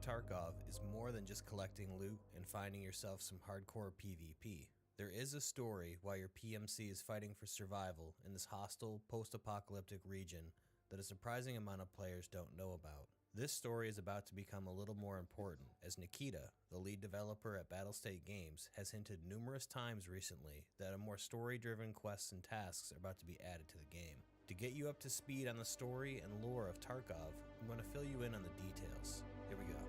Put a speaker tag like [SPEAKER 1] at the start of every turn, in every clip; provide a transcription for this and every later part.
[SPEAKER 1] Tarkov is more than just collecting loot and finding yourself some hardcore PvP. There is a story while your PMC is fighting for survival in this hostile, post-apocalyptic region that a surprising amount of players don't know about. This story is about to become a little more important, as Nikita, the lead developer at Battlestate Games, has hinted numerous times recently that a more story-driven quests and tasks are about to be added to the game. To get you up to speed on the story and lore of Tarkov, I'm going to fill you in on the details. Here we go.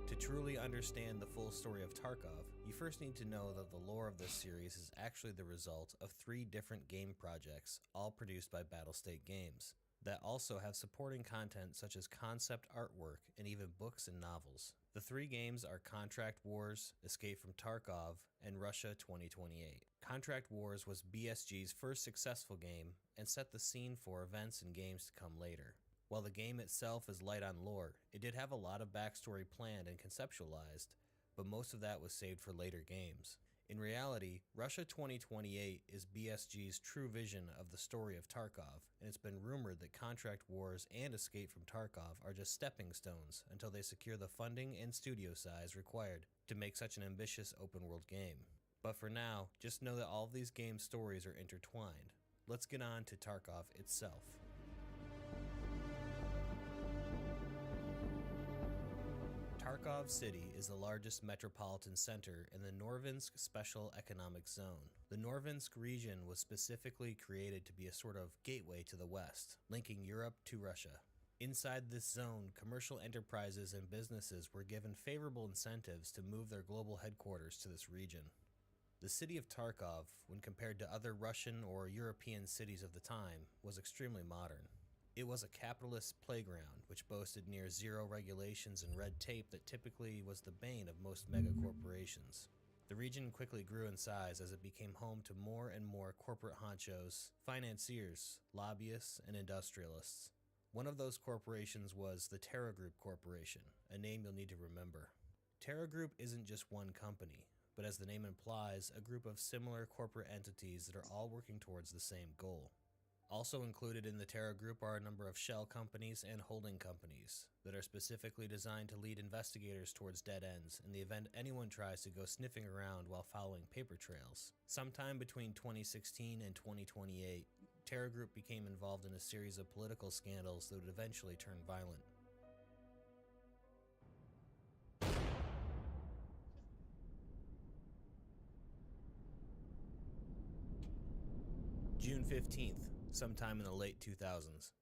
[SPEAKER 1] To truly understand the full story of Tarkov, you first need to know that the lore of this series is actually the result of 3 different game projects, all produced by Battlestate Games, that also have supporting content such as concept artwork and even books and novels. The 3 games are Contract Wars, Escape from Tarkov, and Russia 2028. Contract Wars was BSG's first successful game and set the scene for events and games to come later. While the game itself is light on lore, it did have a lot of backstory planned and conceptualized, but most of that was saved for later games. In reality, Russia 2028 is BSG's true vision of the story of Tarkov, and it's been rumored that Contract Wars and Escape from Tarkov are just stepping stones until they secure the funding and studio size required to make such an ambitious open-world game. But for now, just know that all of these game stories are intertwined. Let's get on to Tarkov itself. Tarkov City is the largest metropolitan center in the Norvinsk Special Economic Zone. The Norvinsk region was specifically created to be a sort of gateway to the west, linking Europe to Russia. Inside this zone, commercial enterprises and businesses were given favorable incentives to move their global headquarters to this region. The city of Tarkov, when compared to other Russian or European cities of the time, was extremely modern. It was a capitalist playground, which boasted near zero regulations and red tape that typically was the bane of most megacorporations. The region quickly grew in size as it became home to more and more corporate honchos, financiers, lobbyists, and industrialists. One of those corporations was the Terra Group Corporation, a name you'll need to remember. Terra Group isn't just one company, but as the name implies, a group of similar corporate entities that are all working towards the same goal. Also included in the Terra Group are a number of shell companies and holding companies that are specifically designed to lead investigators towards dead ends in the event anyone tries to go sniffing around while following paper trails. Sometime between 2016 and 2028, Terra Group became involved in a series of political scandals that would eventually turn violent. June 15th, sometime in the late 2000s.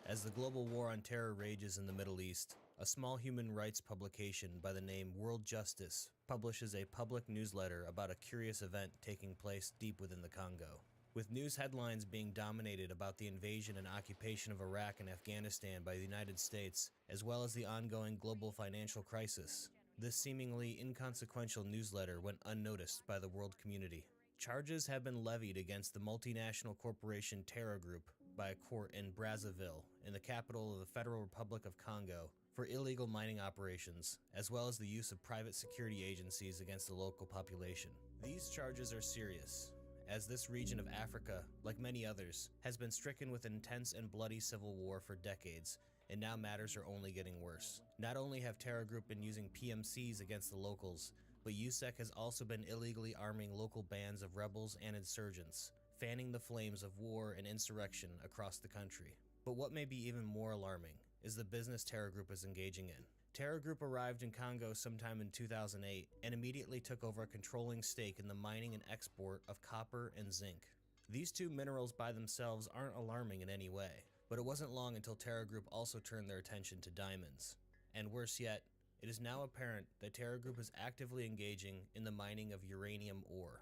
[SPEAKER 1] As the global war on terror rages in the Middle East, a small human rights publication by the name World Justice publishes a public newsletter about a curious event taking place deep within the Congo. With news headlines being dominated about the invasion and occupation of Iraq and Afghanistan by the United States, as well as the ongoing global financial crisis, this seemingly inconsequential newsletter went unnoticed by the world community. Charges have been levied against the multinational corporation Terra Group by a court in Brazzaville, in the capital of the Federal Republic of Congo, for illegal mining operations, as well as the use of private security agencies against the local population. These charges are serious, as this region of Africa, like many others, has been stricken with intense and bloody civil war for decades, and now matters are only getting worse. Not only have Terra Group been using PMCs against the locals, but USEC has also been illegally arming local bands of rebels and insurgents, fanning the flames of war and insurrection across the country. But what may be even more alarming is the business Terra Group is engaging in. Terra Group arrived in Congo sometime in 2008 and immediately took over a controlling stake in the mining and export of copper and zinc. These 2 minerals by themselves aren't alarming in any way, but it wasn't long until Terra Group also turned their attention to diamonds. And worse yet, it is now apparent that Terra Group is actively engaging in the mining of uranium ore.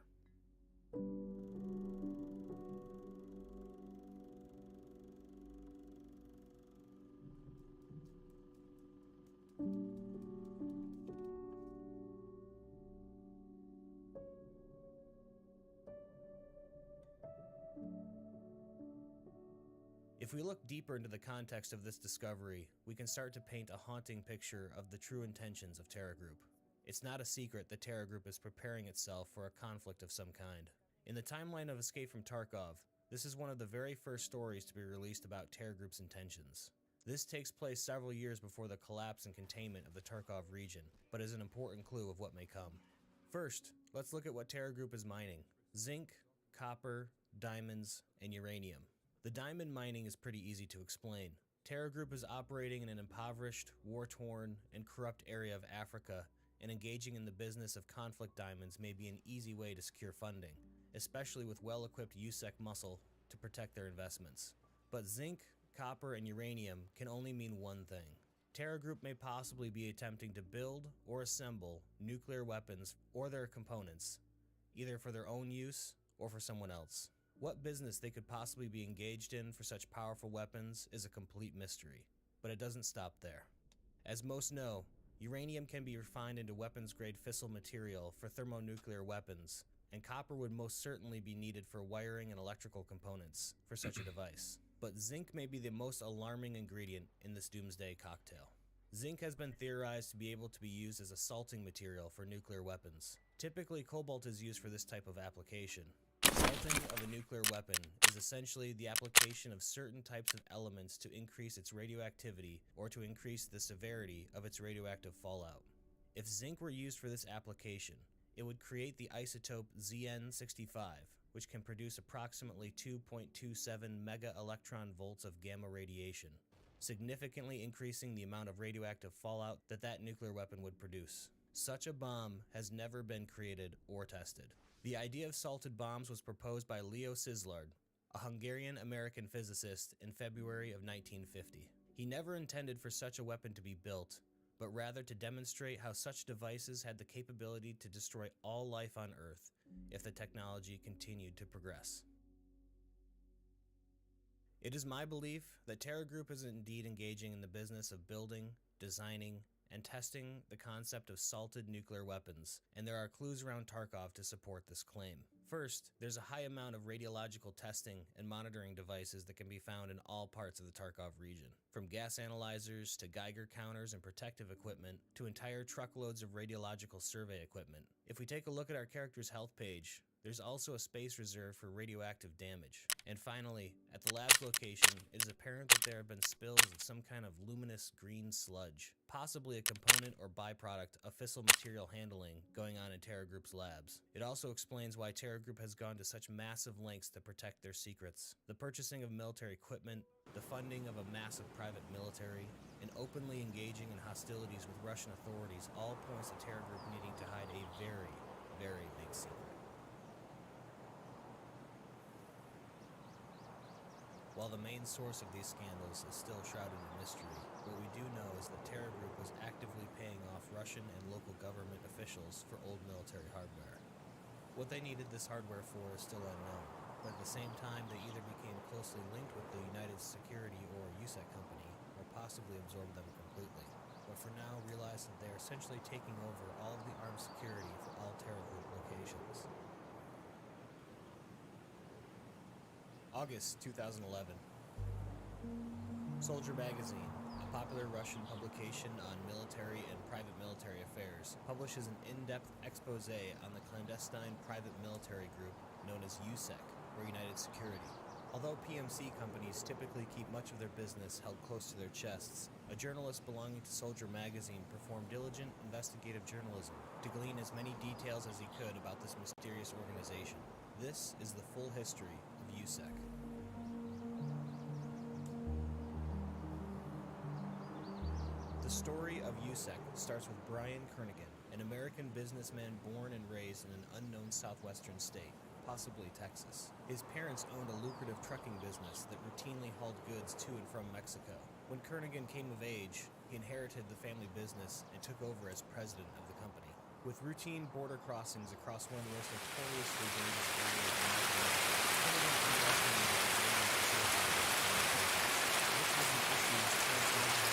[SPEAKER 1] If we look deeper into the context of this discovery, we can start to paint a haunting picture of the true intentions of Terra Group. It's not a secret that Terra Group is preparing itself for a conflict of some kind. In the timeline of Escape from Tarkov, this is one of the very first stories to be released about Terra Group's intentions. This takes place several years before the collapse and containment of the Tarkov region, but is an important clue of what may come. First, let's look at what Terra Group is mining: zinc, copper, diamonds, and uranium. The diamond mining is pretty easy to explain. Terra Group is operating in an impoverished, war-torn, and corrupt area of Africa, and engaging in the business of conflict diamonds may be an easy way to secure funding, especially with well-equipped USEC muscle to protect their investments. But zinc, copper, and uranium can only mean one thing. Terra Group may possibly be attempting to build or assemble nuclear weapons or their components, either for their own use or for someone else. What business they could possibly be engaged in for such powerful weapons is a complete mystery, but it doesn't stop there. As most know, uranium can be refined into weapons-grade fissile material for thermonuclear weapons, and copper would most certainly be needed for wiring and electrical components for such a device. But zinc may be the most alarming ingredient in this doomsday cocktail. Zinc has been theorized to be able to be used as a salting material for nuclear weapons. Typically, cobalt is used for this type of application. Salting of a nuclear weapon is essentially the application of certain types of elements to increase its radioactivity or to increase the severity of its radioactive fallout. If zinc were used for this application, it would create the isotope Zn65, which can produce approximately 2.27 mega-electron volts of gamma radiation, significantly increasing the amount of radioactive fallout that nuclear weapon would produce. Such a bomb has never been created or tested. The idea of salted bombs was proposed by Leo Szilard, a Hungarian-American physicist, in February of 1950. He never intended for such a weapon to be built, but rather to demonstrate how such devices had the capability to destroy all life on Earth if the technology continued to progress. It is my belief that Terra Group is indeed engaging in the business of building, designing, and testing the concept of salted nuclear weapons, and there are clues around Tarkov to support this claim. First, there's a high amount of radiological testing and monitoring devices that can be found in all parts of the Tarkov region, from gas analyzers to Geiger counters and protective equipment to entire truckloads of radiological survey equipment. If we take a look at our character's health page, there's also a space reserved for radioactive damage. And finally, at the lab's location, it is apparent that there have been spills of some kind of luminous green sludge, possibly a component or byproduct of fissile material handling going on in Terra Group's labs. It also explains why Terra Group has gone to such massive lengths to protect their secrets. The purchasing of military equipment, the funding of a massive private military, and openly engaging in hostilities with Russian authorities all points to Terra Group needing to hide a very, very big secret. While the main source of these scandals is still shrouded in mystery, what we do know is that Terra Group was actively paying off Russian and local government officials for old military hardware. What they needed this hardware for is still unknown, but at the same time they either became closely linked with the United Security or USEC company, or possibly absorbed them completely. But for now, realize that they are essentially taking over all of the armed security for all Terra Group locations. August 2011. Soldier Magazine, a popular Russian publication on military and private military affairs, publishes an in-depth expose on the clandestine private military group known as USEC, or United Security. Although PMC companies typically keep much of their business held close to their chests, a journalist belonging to Soldier Magazine performed diligent investigative journalism to glean as many details as he could about this mysterious organization. This is the full history of USEC. The story of USEC starts with Brian Kernighan, an American businessman born and raised in an unknown southwestern state, possibly Texas. His parents owned a lucrative trucking business that routinely hauled goods to and from Mexico. When Kernighan came of age, he inherited the family business and took over as president of the company. With routine border crossings across one of the most notoriously dangerous areas in North America, Kernighan underestimated the dangers associated with communications. This was an issue which transformed the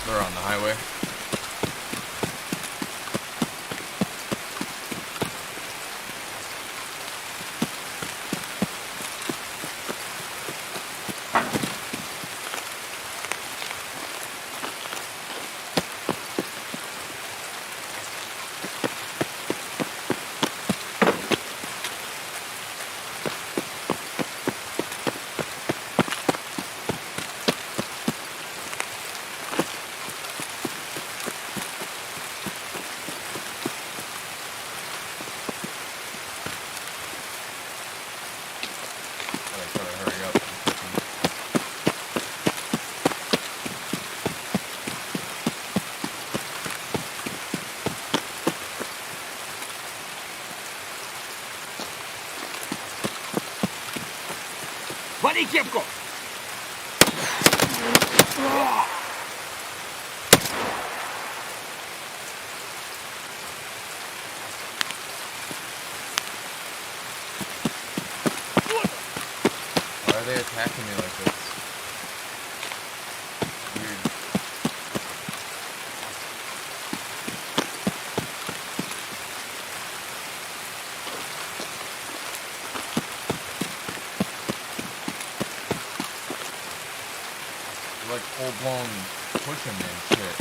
[SPEAKER 2] They're on the highway.
[SPEAKER 3] Вали кепку!
[SPEAKER 2] Why are they attacking me like this? Weird. They're like full-blown pushing me and shit.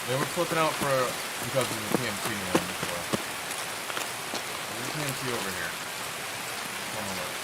[SPEAKER 2] They were flipping out because of the PMC before. There's a PMC over here. On the left.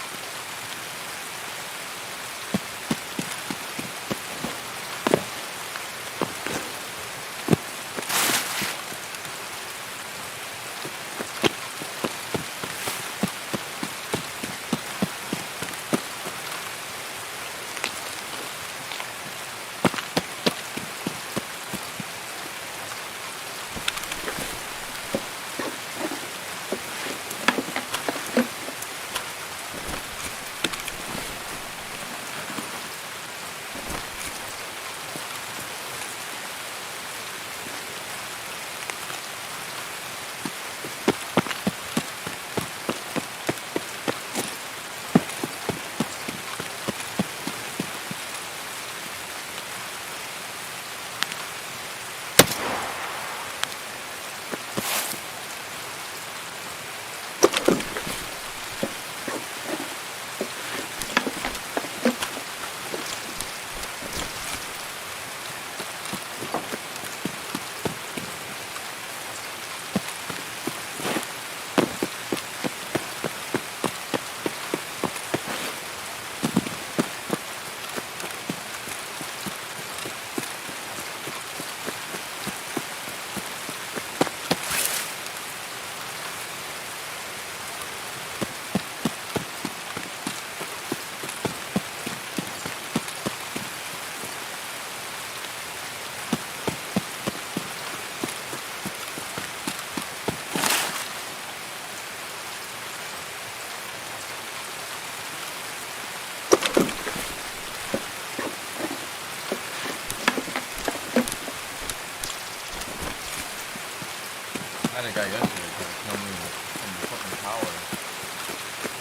[SPEAKER 2] I had a guy yesterday trying to kill me from the fucking tower.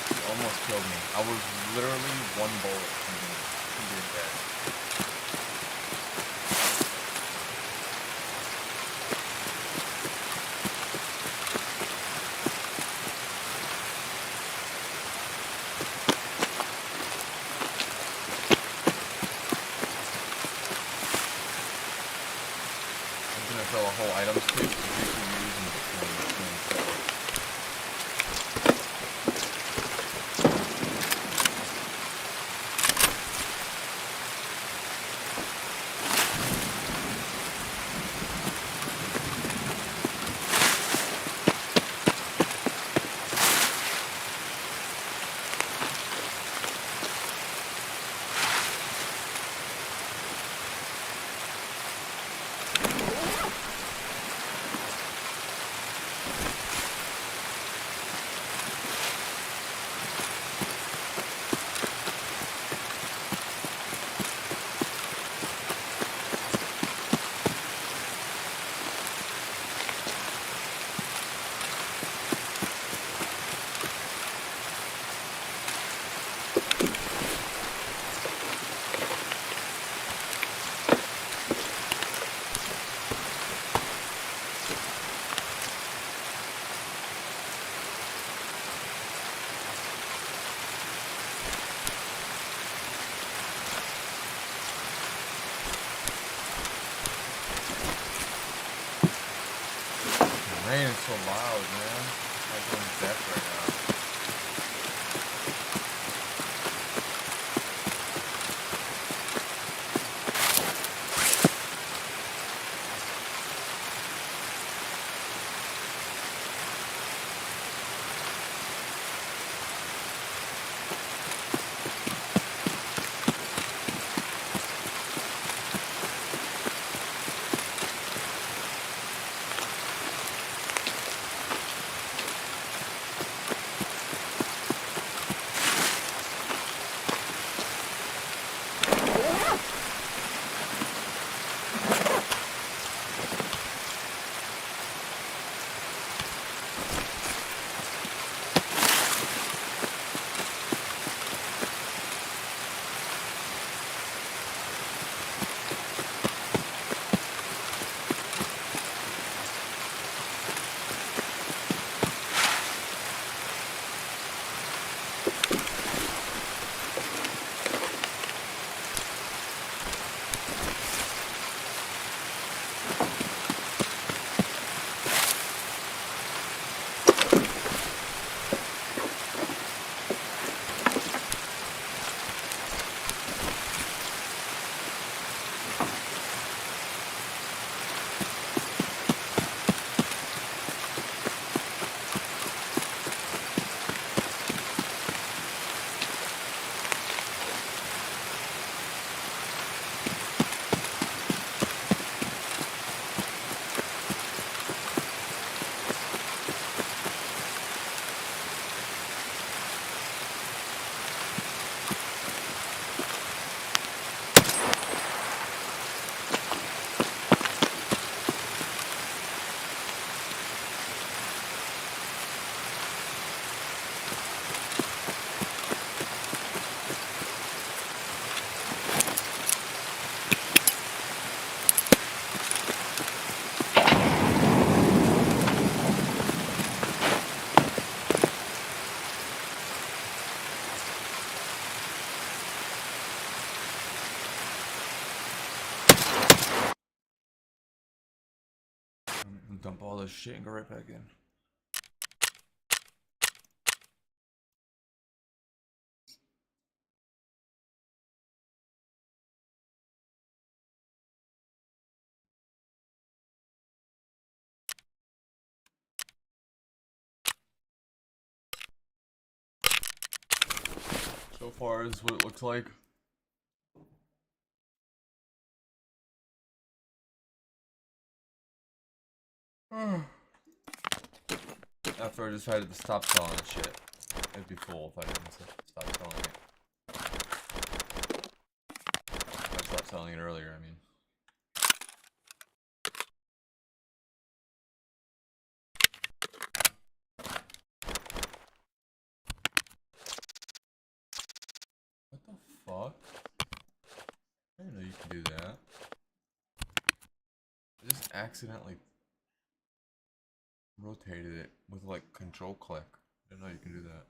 [SPEAKER 2] He almost killed me. I was literally one bullet from being dead. a whole items page to see if you use and rain is so loud, man. I'm going deaf right now. Dump all this shit and go right back in. So far is what it looks like. After I decided to stop selling shit. It'd be cool if I didn't stop selling it. I stopped selling it earlier, I mean. What the fuck? I didn't know you could do that. I just accidentally rotated it with like control click. I didn't know you can do that.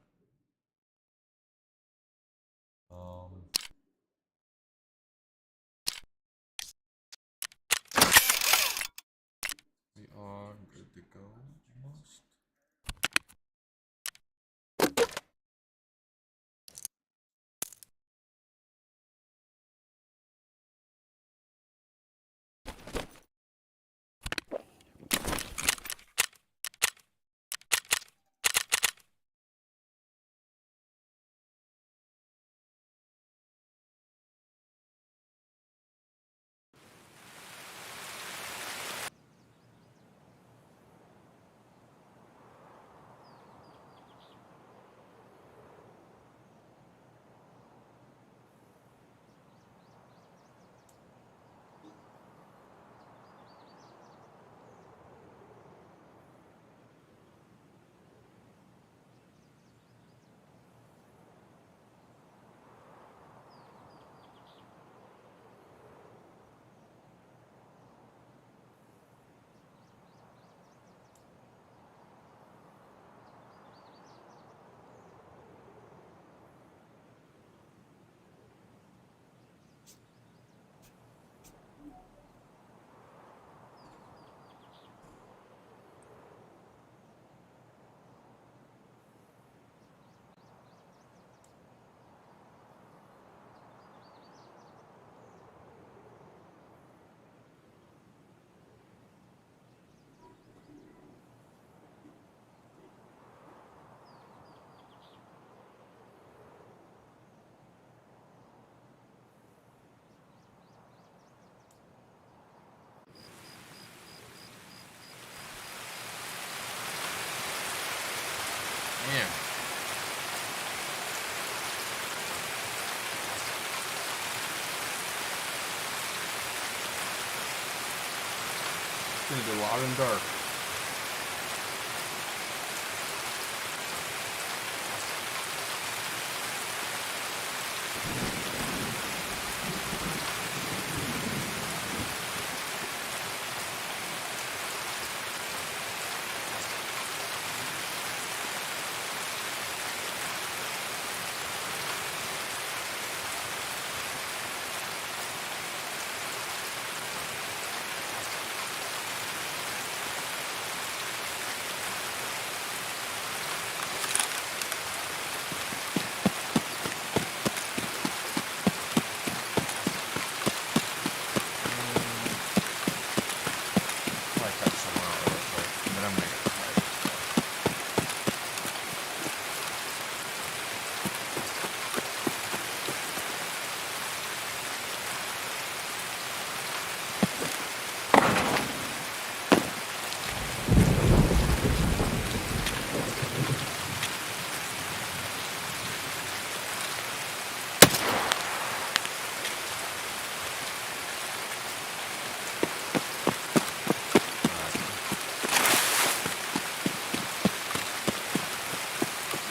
[SPEAKER 2] gonna be loud and dark. Probably cut someone out real quick, and then I'm gonna get tired.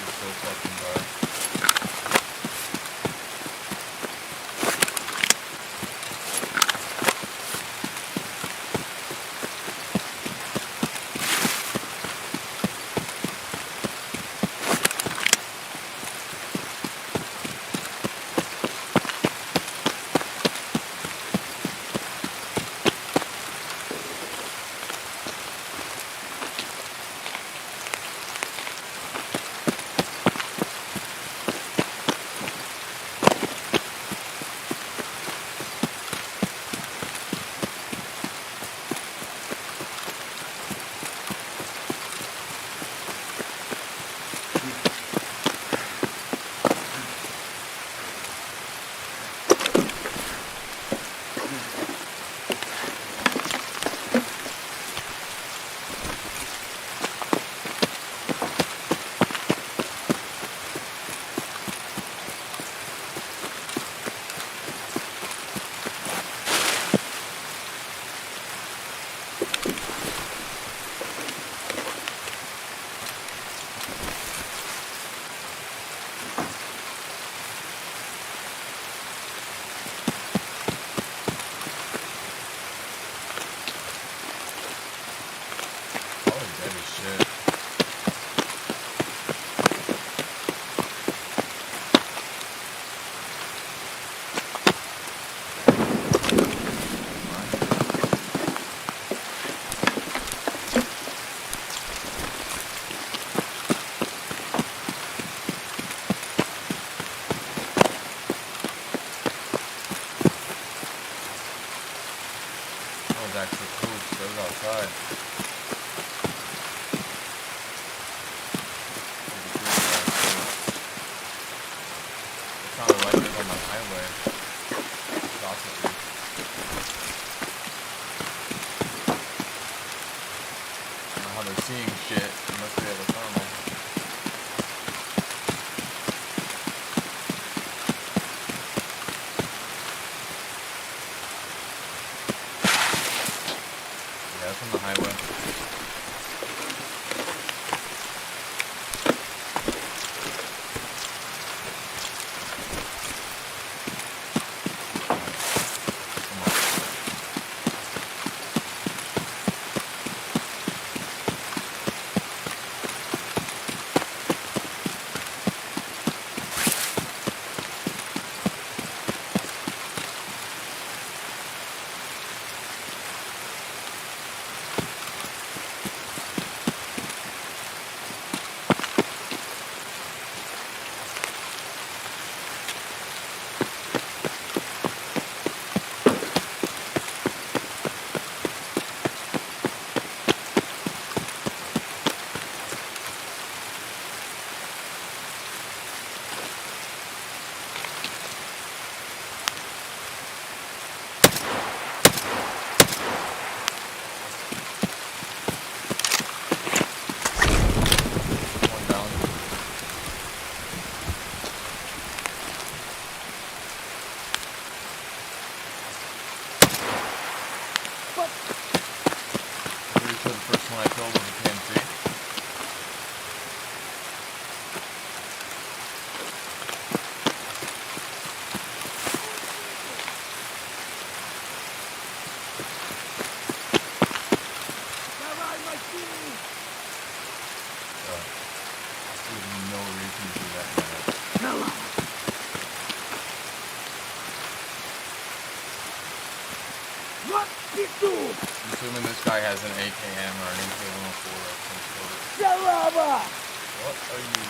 [SPEAKER 2] It's so fucking dark. Probably dead as shit. That was actually cool because I was outside. It sounded like it was on the highway. It's opposite. I don't know how they're seeing shit unless they have a thermal. Yeah, it's on the highway. I'm assuming this guy has an AKM or an MK104 of some sort. What are you?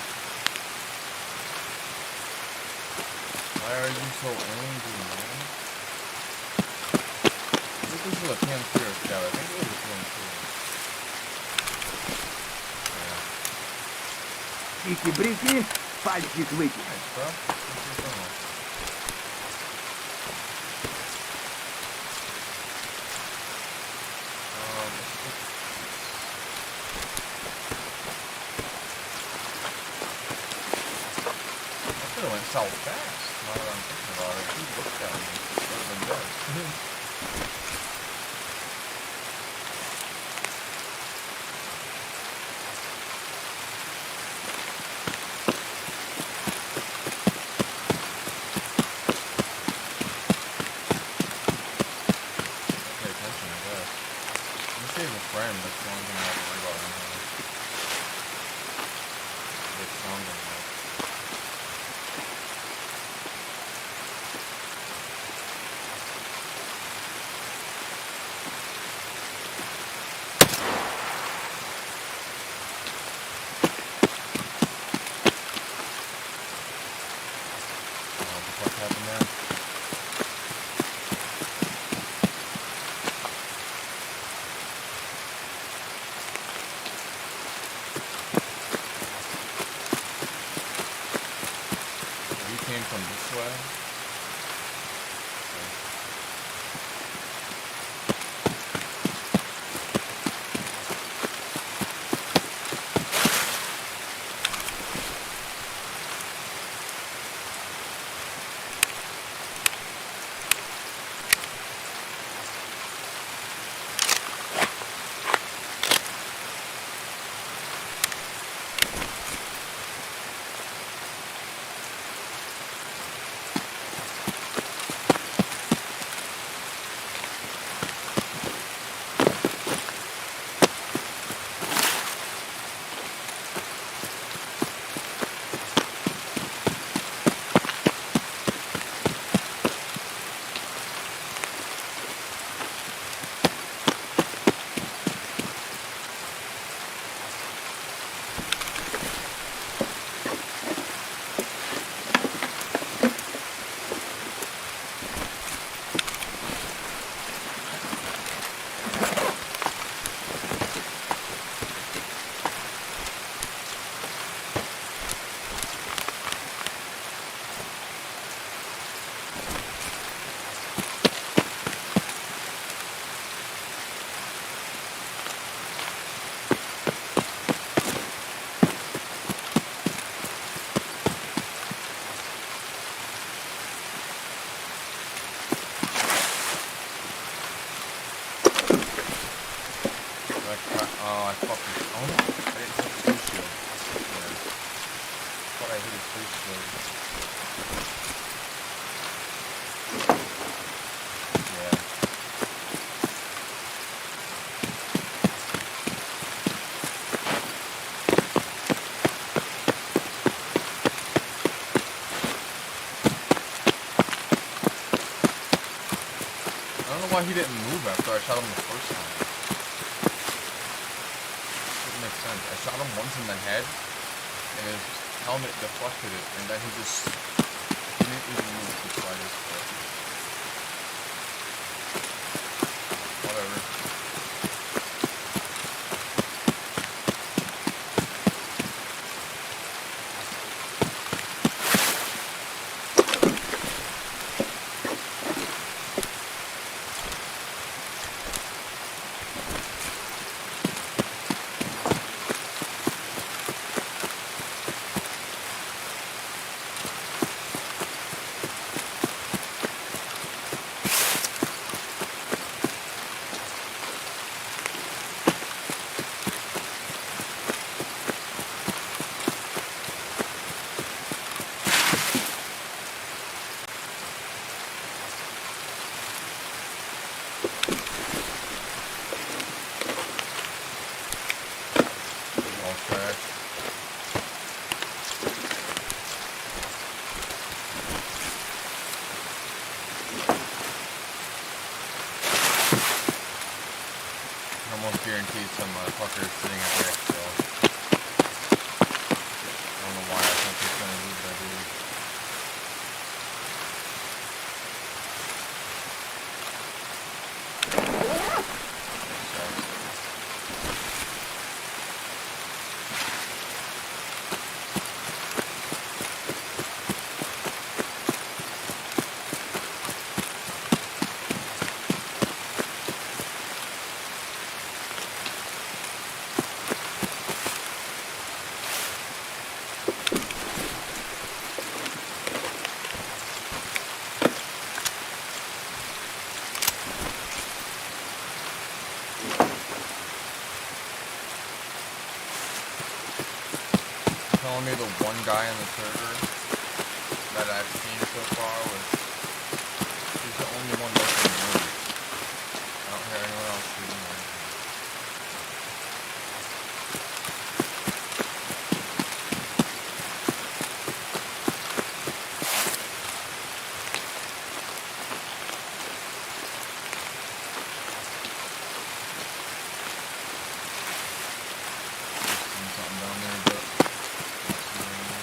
[SPEAKER 2] Why are you so angry, man? I think this is a PM3 or scout. I think it was a PM3. Yeah.
[SPEAKER 3] Тики-брики, пальчик вытянуть.
[SPEAKER 2] Nice, bro. What's your phone? It went so fast. Now that I'm thinking about it, he looked at me. Should have been dead. Pay attention, I guess. Let me save a friend. That's the only thing I have to worry about right now. Get sound in there. What the fuck happened there? We came from this way. Oh, I fucking. Oh no! I didn't hit his face shield. Yeah. Thought I hit his face shield. Yeah. I don't know why he didn't move after I shot him the first time. Doesn't make sense. I shot him once in the head, and his helmet deflected it, and then he just didn't even move the slightest bit. Whatever. All trash. guaranteed some fuckers sitting at the expo. I don't know why I think he's gonna leave that dude. Telling me the one guy on the server that I've seen so far was he's the only one making moves. I don't hear anyone else shooting or anything. Just seen something down there, but don't see it anymore.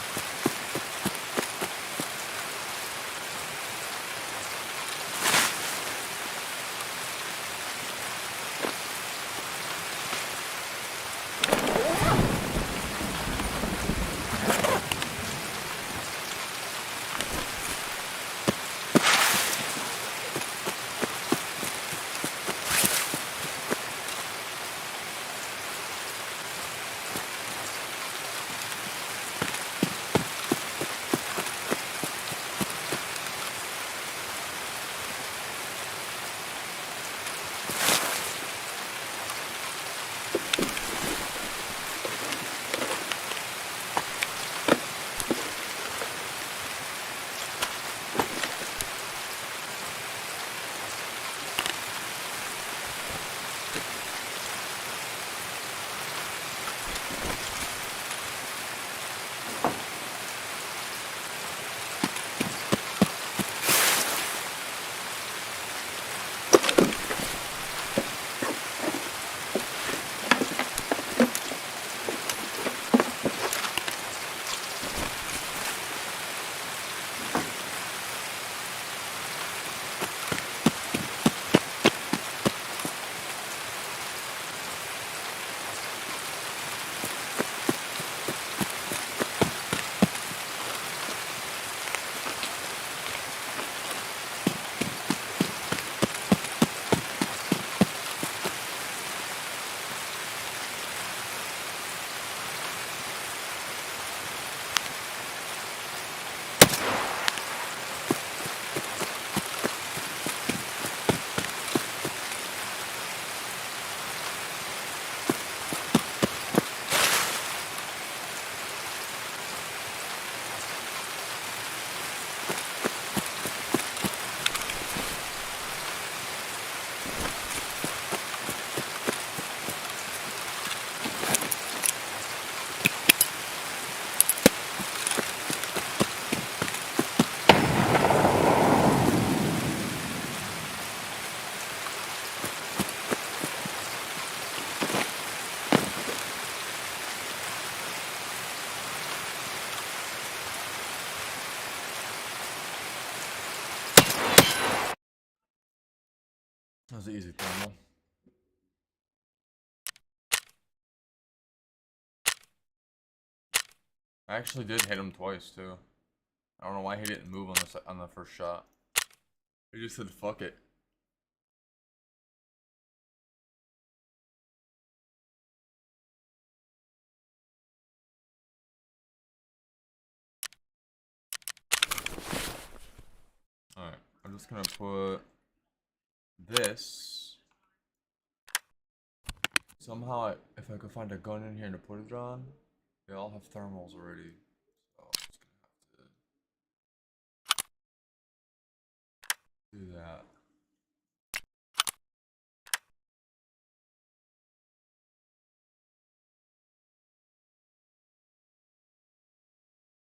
[SPEAKER 2] That was an easy thermal. I actually did hit him twice too. I don't know why he didn't move on the first shot. He just said fuck it. Alright, I'm just gonna put this. Somehow, if I could find a gun in here to put it on, they all have thermals already. So I'm just gonna have to do that.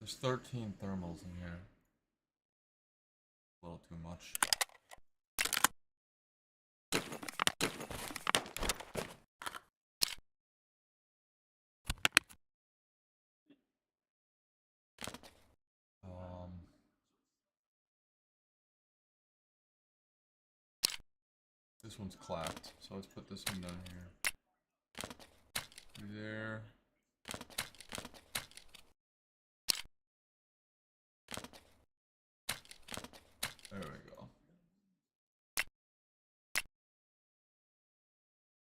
[SPEAKER 2] There's 13 thermals in here. A little too much. this one's clapped, so let's put this one down here. There. There we go.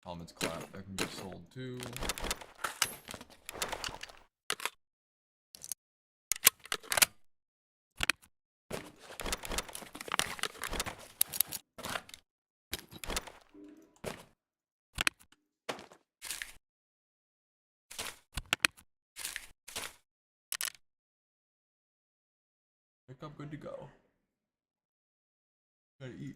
[SPEAKER 2] Helmet's clapped, that can be sold too. Pick up, good to go. Gotta eat.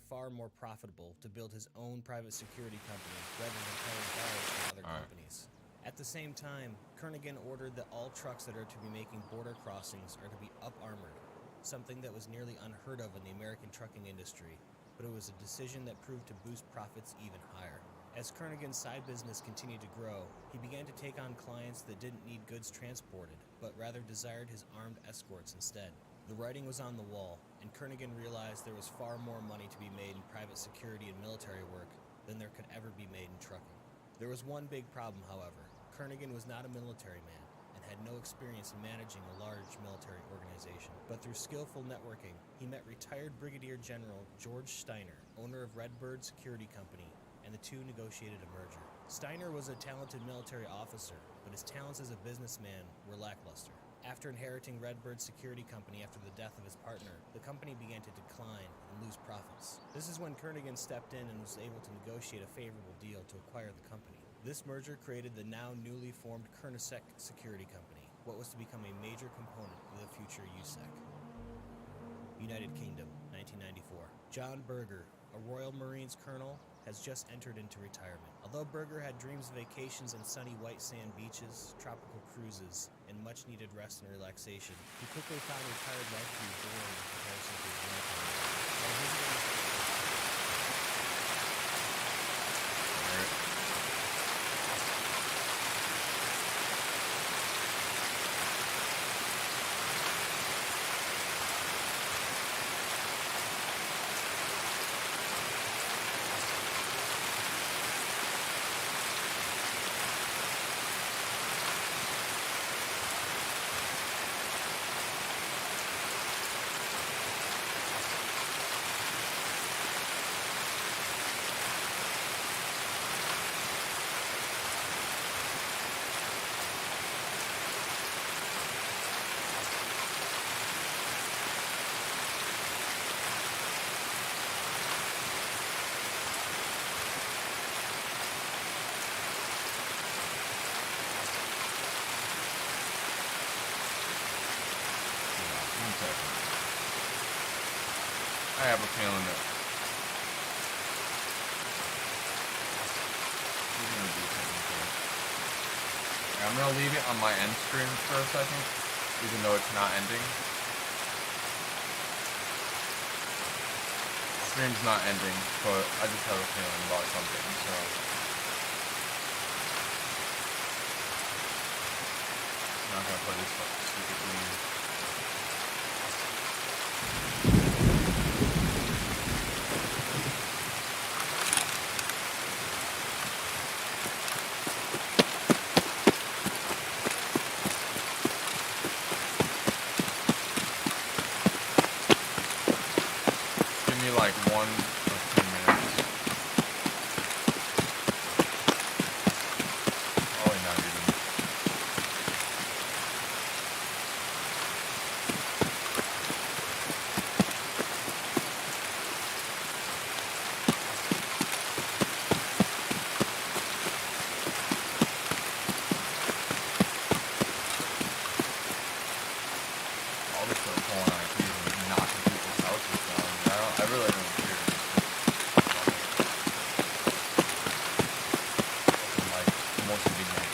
[SPEAKER 1] Far more profitable to build his own private security company rather than paying dollars from other companies. At the same time, Kernighan ordered that all trucks that are to be making border crossings are to be up-armored, something that was nearly unheard of in the American trucking industry, but it was a decision that proved to boost profits even higher. As Kernighan's side business continued to grow, he began to take on clients that didn't need goods transported, but rather desired his armed escorts instead. The writing was on the wall, and Kernighan realized there was far more money to be made in private security and military work than there could ever be made in trucking. There was one big problem, however. Kernighan was not a military man and had no experience in managing a large military organization. But through skillful networking, he met retired Brigadier General George Steiner, owner of Redbird Security Company, and the two negotiated a merger. Steiner was a talented military officer, but his talents as a businessman were lackluster. After inheriting Redbird Security Company after the death of his partner, the company began to decline and lose profits. This is when Kernighan stepped in and was able to negotiate a favorable deal to acquire the company. This merger created the now newly formed Kernasek Security Company, what was to become a major component of the future USEC. United Kingdom, 1994. John Berger, a Royal Marines colonel, has just entered into retirement. Although Berger had dreams of vacations on sunny white sand beaches, tropical cruises, and much-needed rest and relaxation, he quickly found retired life to be boring in comparison to his military life. While visiting
[SPEAKER 2] I have a feeling that he's gonna do something here. I'm gonna leave it on my end screen for a second, even though it's not ending. Stream's not ending, but I just have a feeling about something, so. I'm not gonna play this stupid game. Like 1 or 2 minutes. Probably not even. I'll just start pulling IPs and knocking people's houses down. I really don't care. Like most of the night.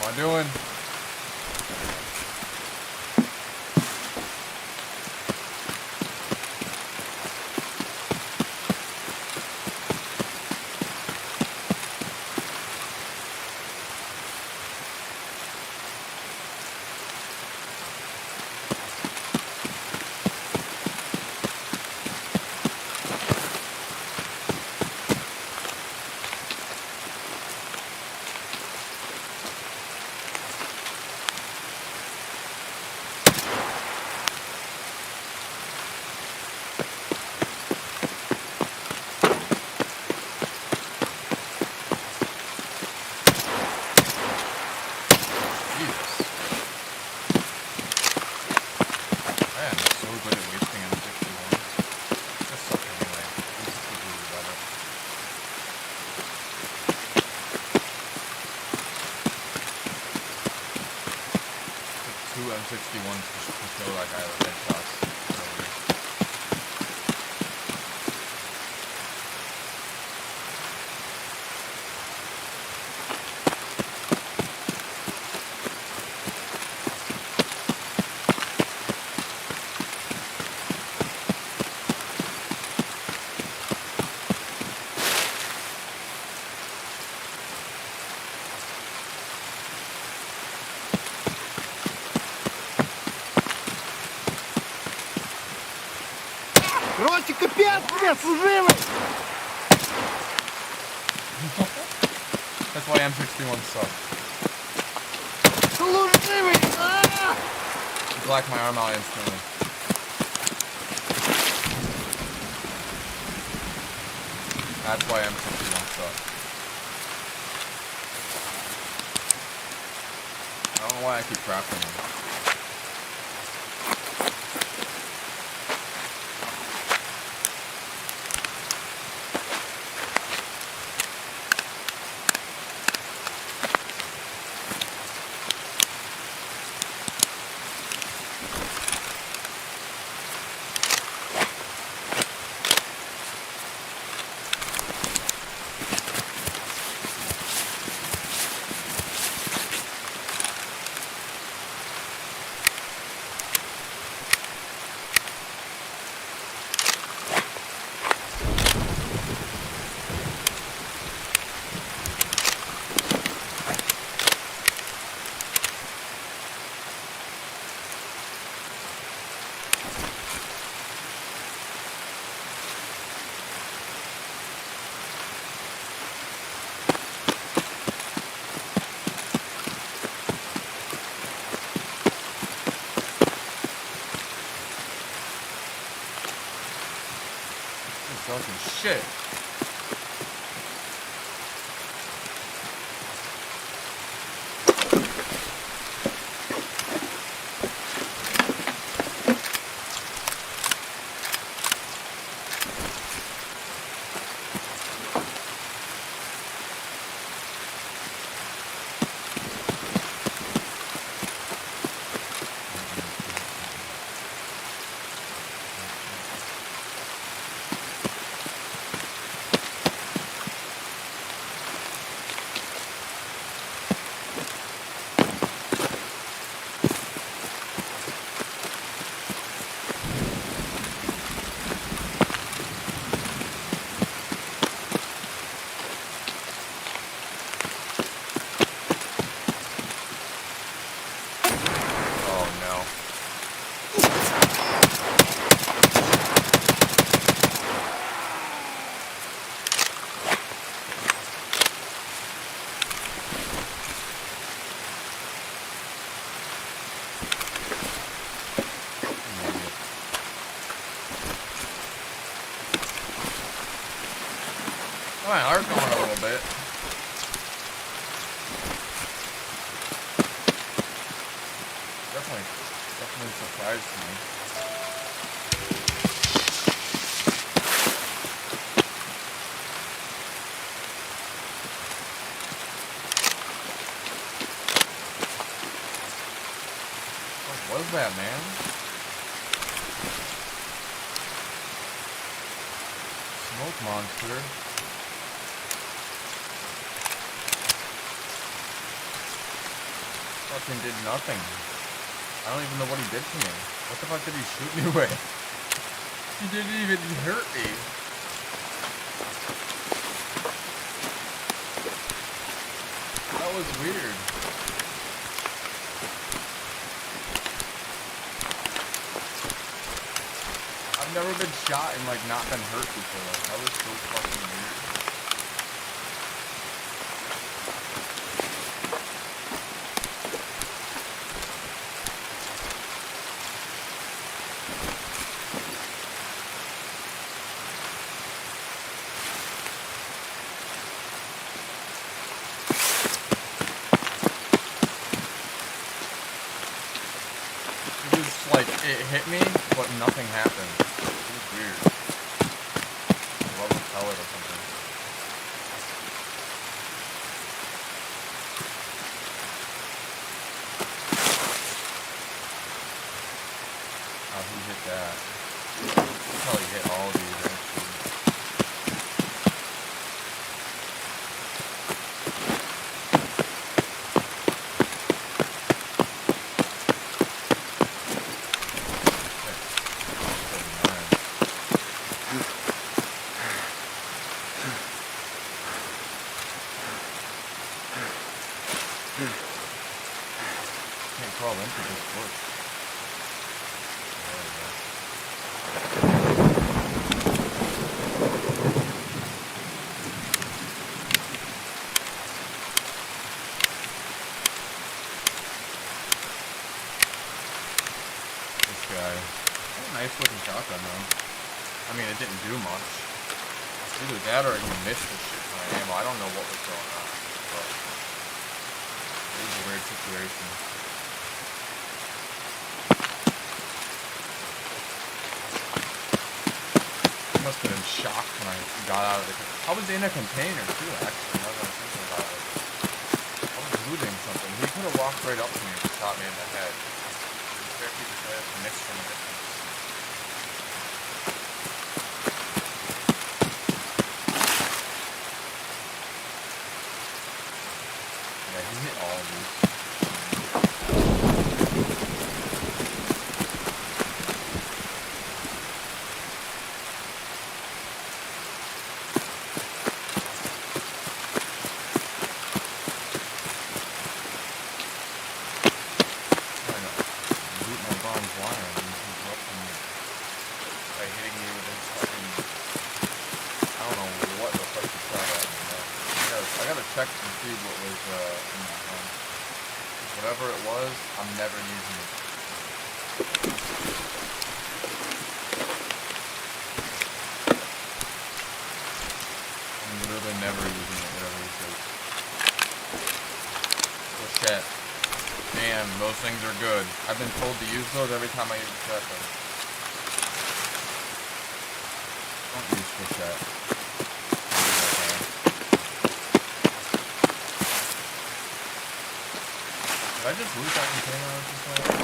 [SPEAKER 2] What am I doing? M61 to kill that guy with headshots earlier.
[SPEAKER 3] Короче, капец, блядь, служивый!
[SPEAKER 2] That's why M61 sucks.
[SPEAKER 3] Служивый!
[SPEAKER 2] You black my arm out instantly. That's why M61 sucks. I don't know why I keep crafting them. Fucking shit. surprised me. What was that, man? Smoke monster. Fucking did nothing. I don't even know what he did to me. What the fuck did he shoot me with? He didn't even hurt me. That was weird. I've never been shot and like not been hurt before. That was so fucking weird. It was like, it hit me, but nothing happened. It was weird. Rubber pellet or something. Oh, who hit that? Probably hit all of these, actually. Can't crawl into this bush. There we go. This guy. Nice looking shotgun though. I mean, it didn't do much. Either that or you missed the shit ton of ammo. I don't know what was going on. But it was a weird situation. I must have been shocked when I got out of the container. I was in a container too, actually, now that I'm thinking about it. I was looting something. He could have walked right up to me and shot me in the head. It was 50% missed from a distance. Yeah, he hit all of these. Trying to loot my bombs lion and he's interrupting me by hitting me with his fucking, I don't know what the fuck he shot at me now. I gotta check and see what was in that gun. Whatever it was, I'm never using it. I'm literally never using it, whatever it is. Oh shit. Damn, those things are good. I've been told to use those every time I use a shotgun. Don't use Fichette. Did I just loot that container or something?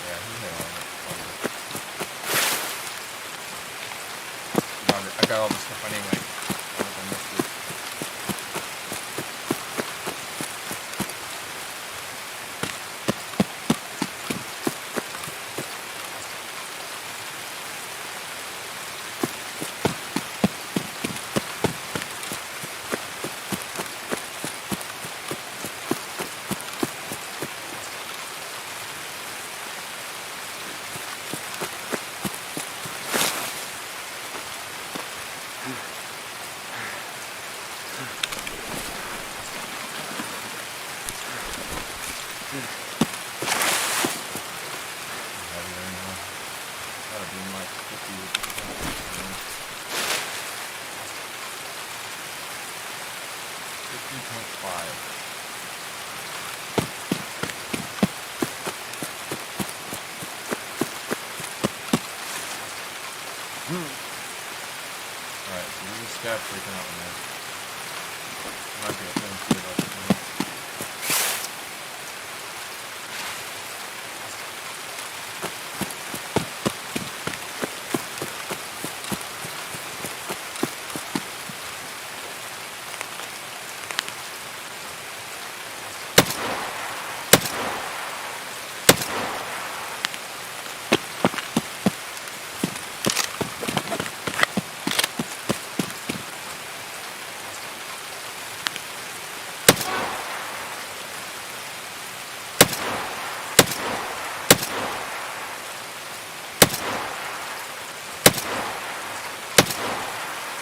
[SPEAKER 2] Yeah, he hit on it. I got all this 50.5. Alright, so there's a scab freaking out in there. Might be a thing to about this one.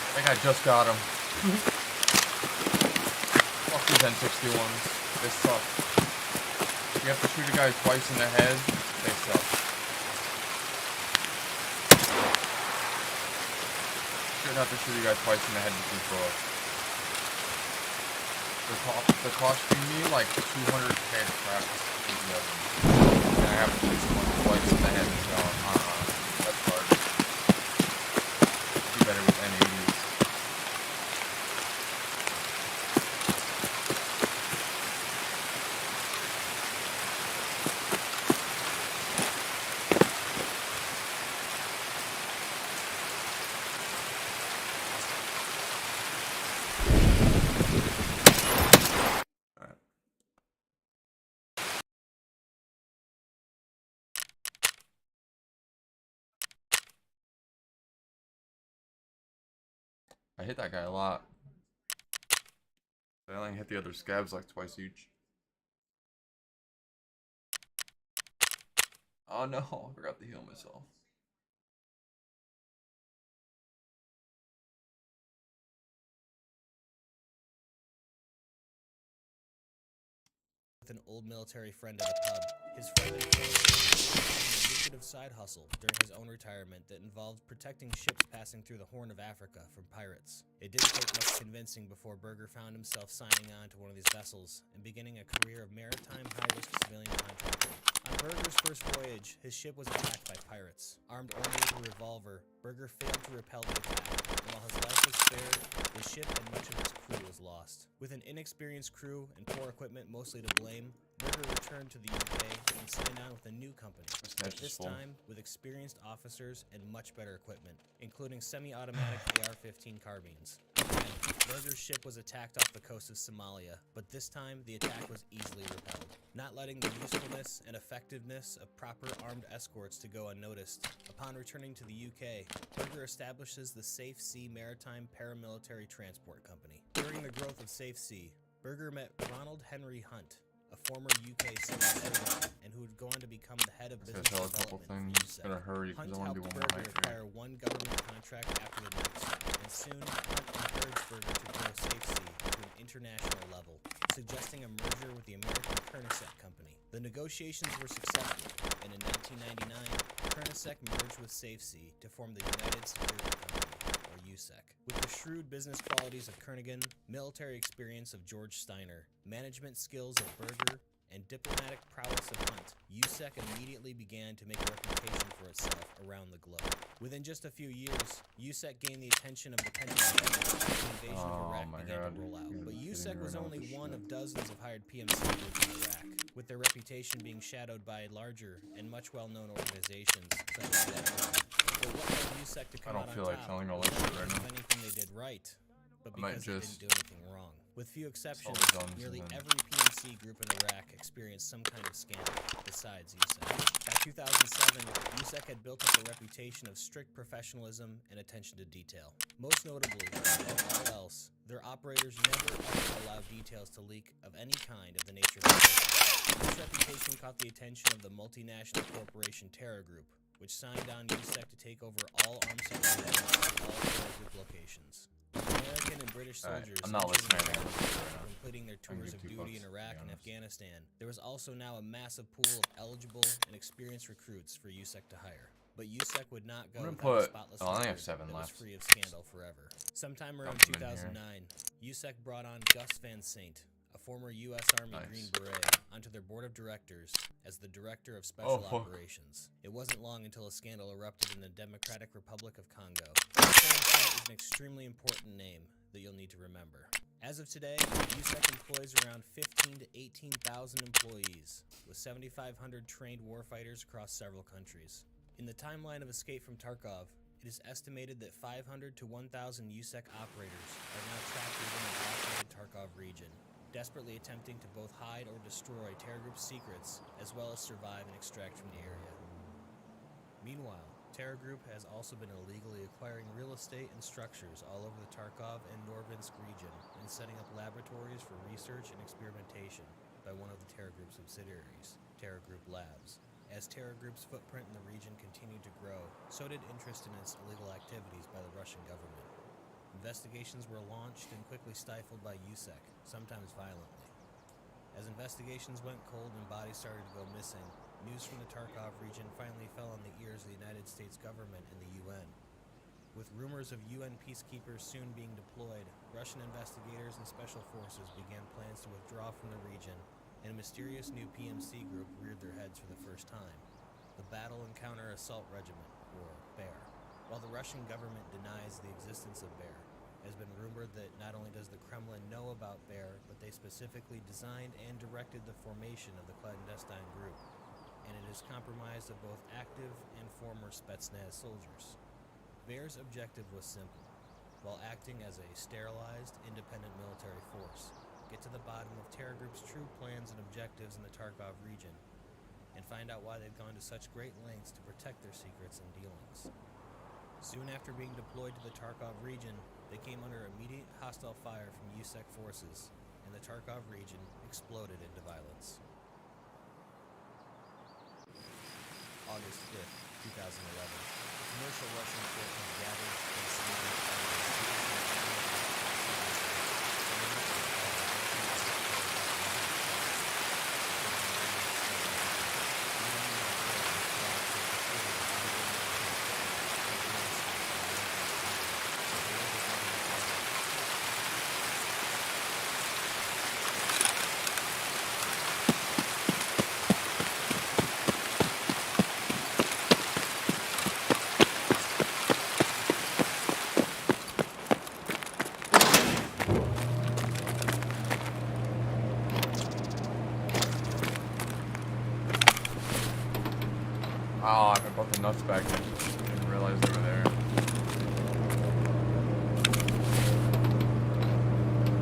[SPEAKER 2] I think I just got him. Fuck these N61s. They suck. You have to shoot a guy twice in the head. They suck. Should have to shoot a guy twice in the head to shoot for us. They're costing me like 200k to practice these weapons. And I have to shoot someone twice in the head and go, that's hard. Do better with N80s. I hit that guy a lot. I only hit the other scabs like twice each. Oh no, I forgot to heal myself.
[SPEAKER 1] With an old military friend at a pub, his friend informed him a lucrative side hustle during his own retirement that involved protecting ships passing through the Horn of Africa from pirates. It didn't take much convincing before Berger found himself signing on to one of these vessels and beginning a career of maritime high-risk civilian contracting. On Berger's first voyage, his ship was attacked by pirates. Armed only with a revolver, Berger failed to repel the attack, and while his life was spared, the ship and much of its crew was lost. With an inexperienced crew and poor equipment mostly to blame, Berger returned to the UK and signed on with a new company, but this time with experienced officers and much better equipment, including semi-automatic AR-15 carbines. Again, Berger's ship was attacked off the coast of Somalia, but this time the attack was easily repelled, not letting the usefulness and effectiveness of proper armed escorts to go unnoticed. Upon returning to the UK, Berger establishes the Safe Sea Maritime Paramilitary Transport Company. During the growth of Safe Sea, Berger met Ronald Henry Hunt, a former UK civil servant, and who would go on to become the head of business development for USEC.
[SPEAKER 2] Better hurry,
[SPEAKER 1] Hunt
[SPEAKER 2] because I want to do
[SPEAKER 1] helped
[SPEAKER 2] one more
[SPEAKER 1] Berger
[SPEAKER 2] night
[SPEAKER 1] acquire one government contract after the next, and soon Hunt encouraged Berger to grow Safe Sea to an international level, suggesting a merger with the American Koenigsegg Company. The negotiations were successful, and in 1999, Koenigsegg merged with Safe Sea to form the United Security Company, or USEC. With the shrewd business qualities of Kernighan, military experience of George Steiner, management skills of Berger, and diplomatic prowess of Hunt, USEC immediately began to make a reputation for itself around the globe. Within just a few years, USEC gained the attention of the Pentagon as the invasion of Iraq began to roll out. But USEC was only one of dozens of hired PMC groups in Iraq, with their reputation being shadowed by larger and much well-known organizations such as DEFCON. But what led USEC to come out on top?
[SPEAKER 2] I don't feel like telling all that shit right now.
[SPEAKER 1] Anything they did right, but because they didn't do anything wrong. With few exceptions, nearly every PMC group in Iraq experienced some kind of scandal, besides USEC. By 2007, USEC had built up a reputation of strict professionalism and attention to detail. Most notably, above all else, their operators never ever allowed details to leak of any kind of the nature of the business. This reputation caught the attention of the multinational corporation Terra Group, which signed on USEC to take over all armed security at all Terra Group locations. American and British soldiers
[SPEAKER 2] I'm not listening to
[SPEAKER 1] completing their tours of duty in Iraq and Afghanistan. There was also now a massive pool of eligible and experienced recruits for USEC to hire. But USEC would not go
[SPEAKER 2] I'm gonna
[SPEAKER 1] without a
[SPEAKER 2] put-
[SPEAKER 1] spotless
[SPEAKER 2] oh, I only
[SPEAKER 1] record
[SPEAKER 2] have 7
[SPEAKER 1] that was
[SPEAKER 2] left.
[SPEAKER 1] free of scandal forever. Sometime around
[SPEAKER 2] Dump 'em in here.
[SPEAKER 1] 2009, USEC brought on Gus Van Sant, a former U.S. Army
[SPEAKER 2] Nice.
[SPEAKER 1] Green Beret, onto their board of directors as the director of special
[SPEAKER 2] fuck.
[SPEAKER 1] operations. It wasn't long until a scandal erupted in the Democratic Republic of Congo. Gus Van Sant is an extremely important name that you'll need to remember. As of today, USEC employs around 15 to 18,000 employees, with 7,500 trained warfighters across several countries. In the timeline of Escape from Tarkov, it is estimated that 500 to 1,000 USEC operators are now trapped within the blockaded Tarkov region, desperately attempting to both hide or destroy Terror Group's secrets, as well as survive and extract from the area. Meanwhile, Terror Group has also been illegally acquiring real estate and structures all over the Tarkov and Norvinsk region and setting up laboratories for research and experimentation by one of the Terror Group subsidiaries, Terror Group Labs. As Terror Group's footprint in the region continued to grow, so did interest in its illegal activities by the Russian government. Investigations were launched and quickly stifled by USEC, sometimes violently. As investigations went cold and bodies started to go missing, news from the Tarkov region finally fell on the ears of the United States government and the UN. With rumors of UN peacekeepers soon being deployed, Russian investigators and special forces began plans to withdraw from the region, and a mysterious new PMC group reared their heads for the first time, the Battle and Counter Assault Regiment, or BEAR. While the Russian government denies the existence of BEAR, it has been rumored that not only does the Kremlin know about BEAR, but they specifically designed and directed the formation of the clandestine group, and it is comprised of both active and former Spetsnaz soldiers. BEAR's objective was simple. While acting as a sterilized, independent military force, get to the bottom of Terror Group's true plans and objectives in the Tarkov region, and find out why they've gone to such great lengths to protect their secrets and dealings. Soon after being deployed to the Tarkov region, they came under immediate hostile fire from USEC forces, and the Tarkov region exploded into violence. August 5th, 2011. Commercial Russian forces gathered and surrounded
[SPEAKER 2] Oh, I brought the nuts back in. Didn't realize they were there.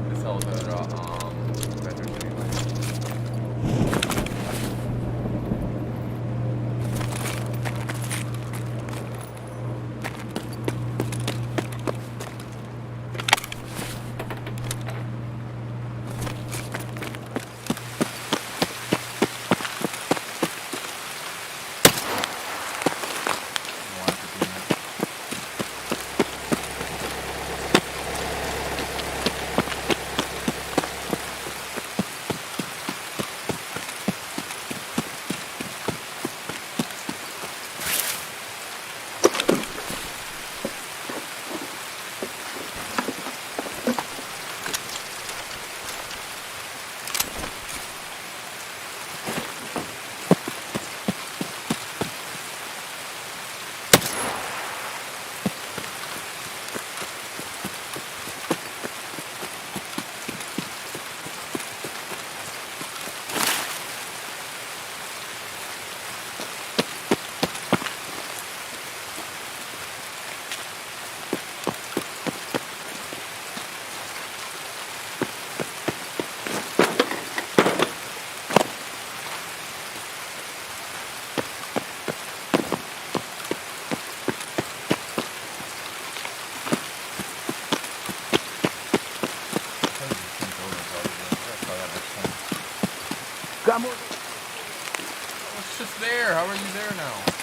[SPEAKER 2] This hell's a vendors anyway.
[SPEAKER 3] Кому?
[SPEAKER 2] It's just there. How are you there now?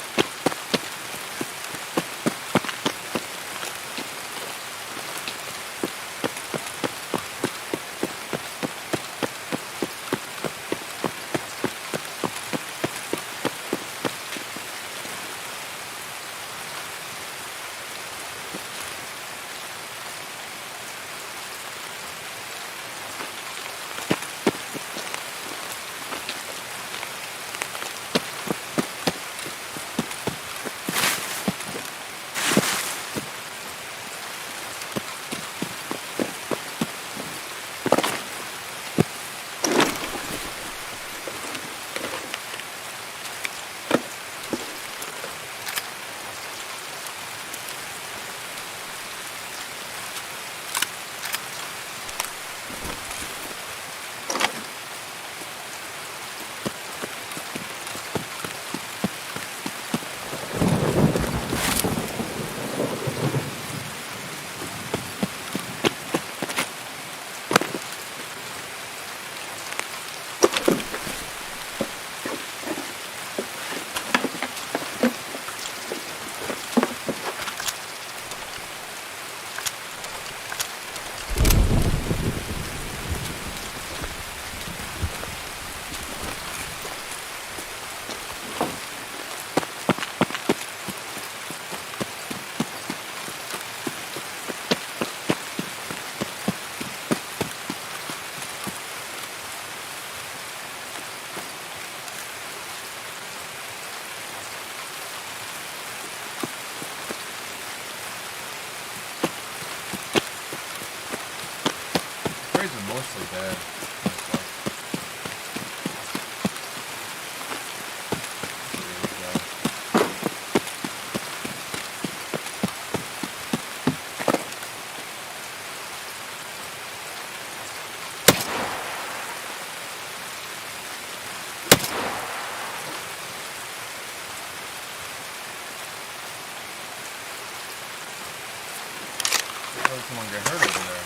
[SPEAKER 2] heard someone get hurt over there.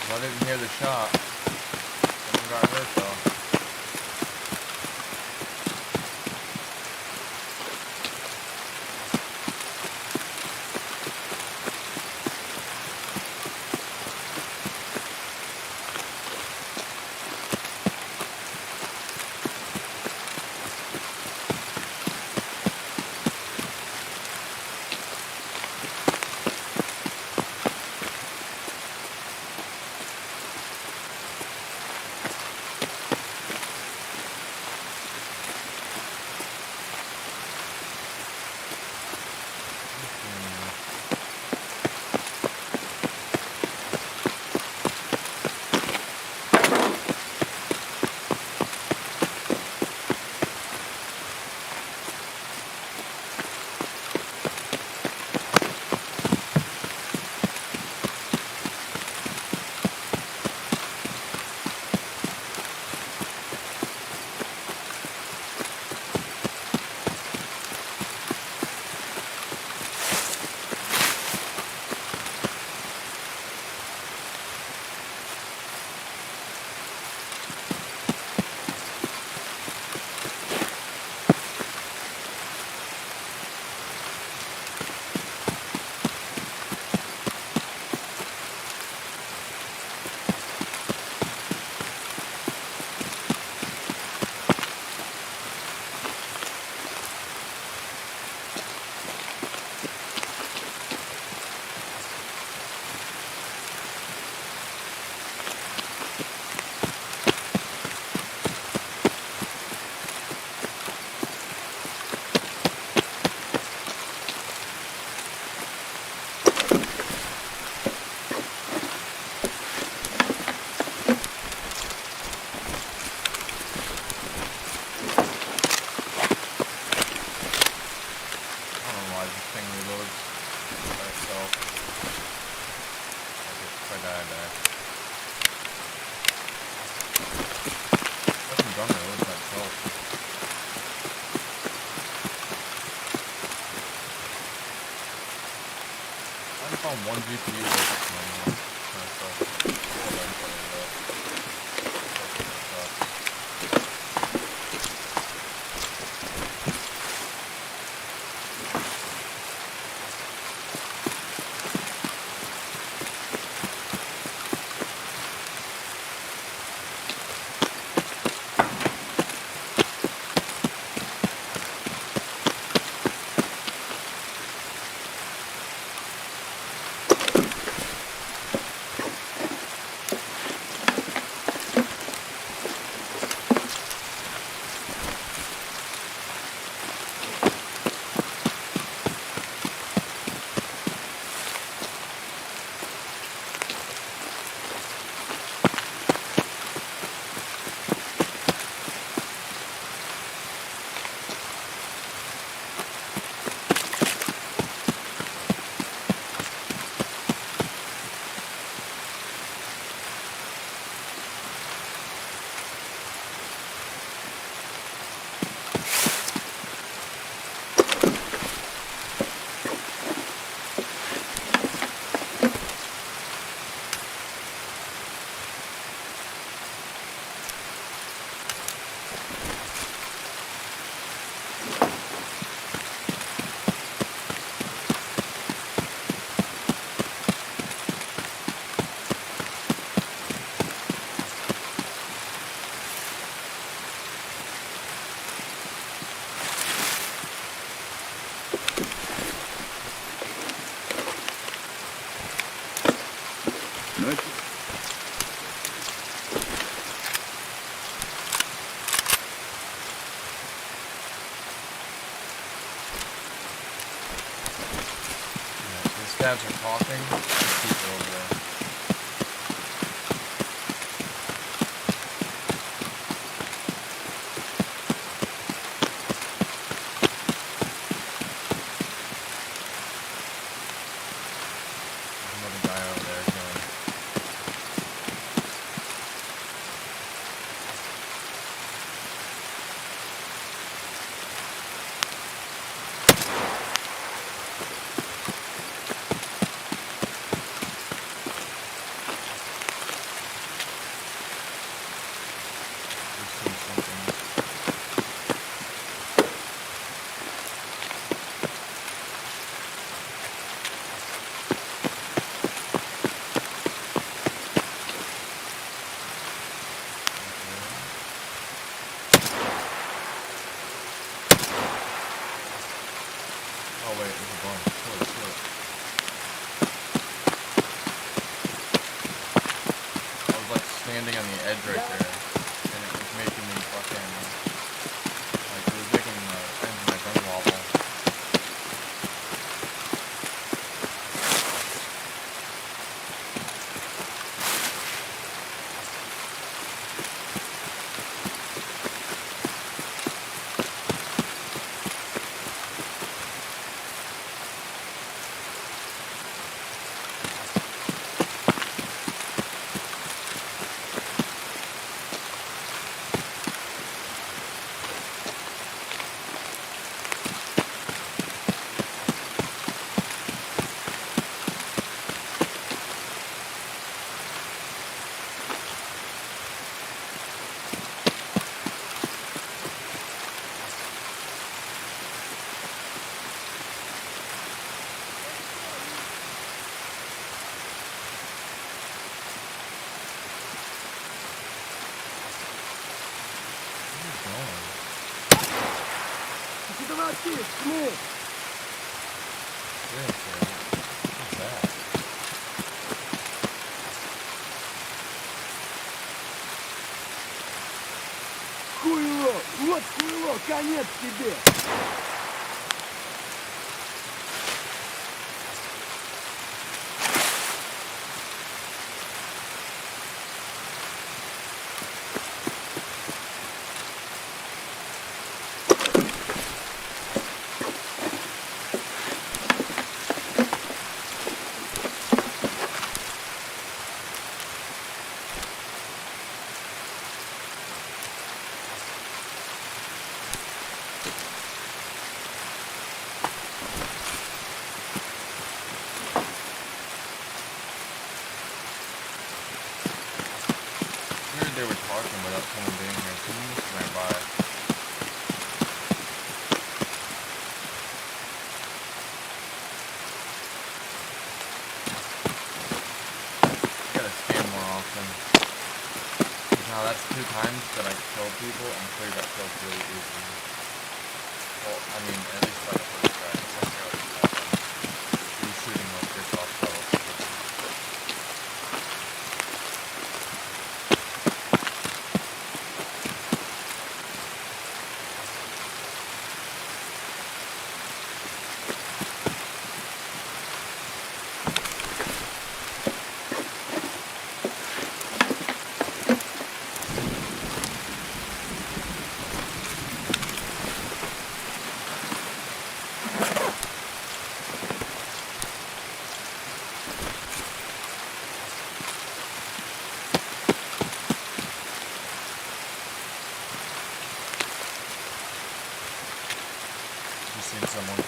[SPEAKER 2] I didn't hear the shot. Someone got hurt though. One GPU guys are talking. There's people over there. standing on the edge right there, and it was making me fucking, like, it was making the ends of my gun wobble.
[SPEAKER 3] Давай, ну!
[SPEAKER 2] What's that?
[SPEAKER 3] Хуйло! Вот хуйло! Конец тебе!
[SPEAKER 2] They were talking without someone being here. Someone just ran by. I gotta scan more often. Now that's 2 times that I killed people and cleared that kill really easily. Well, I mean, at least by the first try. The second try was just shooting like this off shells. Seen someone.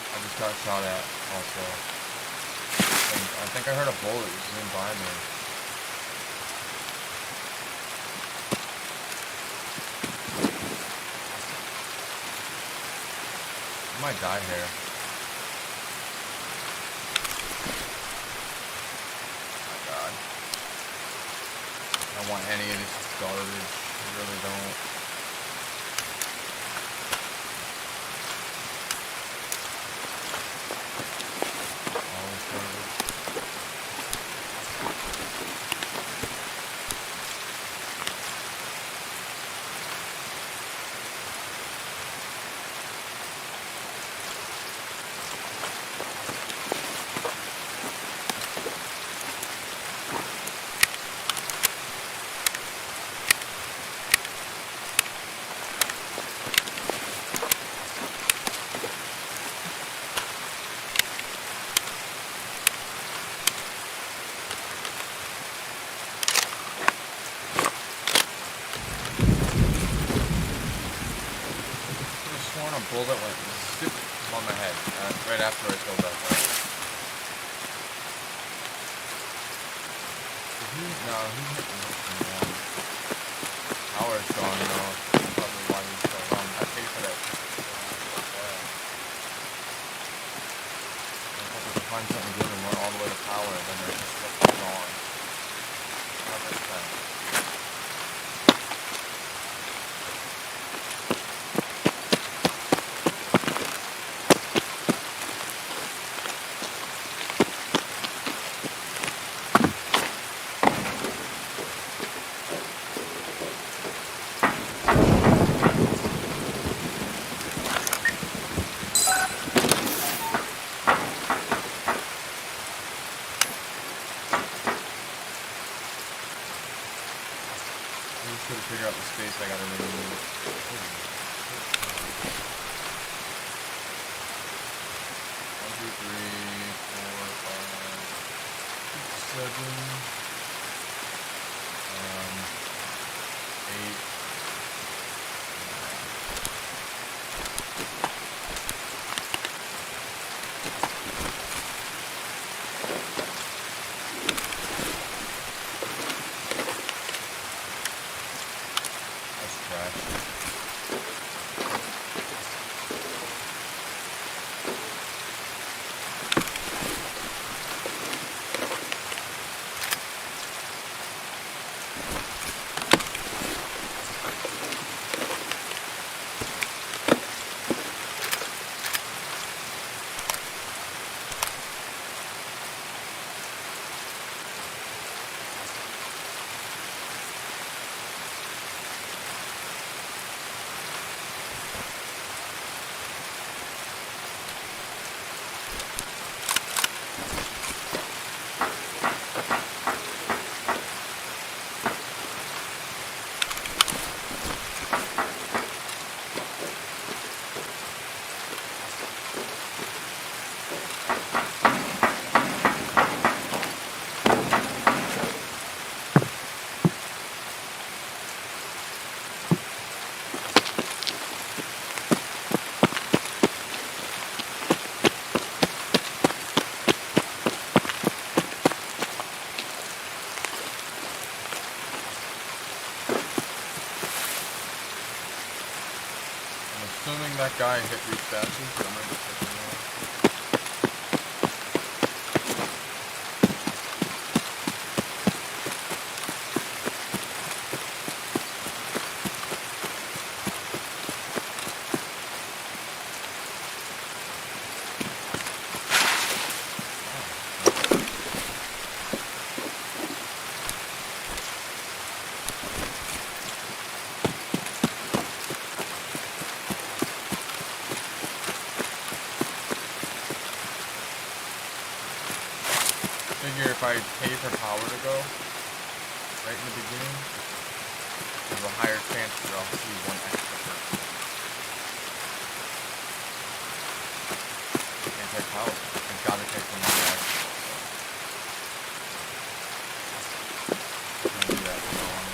[SPEAKER 2] I just got shot at also. And I think I heard a bullet zoom by me. I might die here. I don't want any of this garbage. I really don't. All this garbage. A bullet went soup on my head right after I killed that guy. No, he hit me from one. Power's gone though. That's probably why he's still on. I paid for that. I hope we can find something good and run all the way to power, and then they're just gone. How about that? figure out the space I gotta remove. 1, 2, 3, 4, 5, 6, 7, 8. That's trash. I'm assuming that guy hit these statues, but I'm gonna just check it out. Figure if I pay for power to go right in the beginning, there's a higher chance that I'll see one extra person. Can't take power. I've got to take from my guy. I'm gonna do that from now on.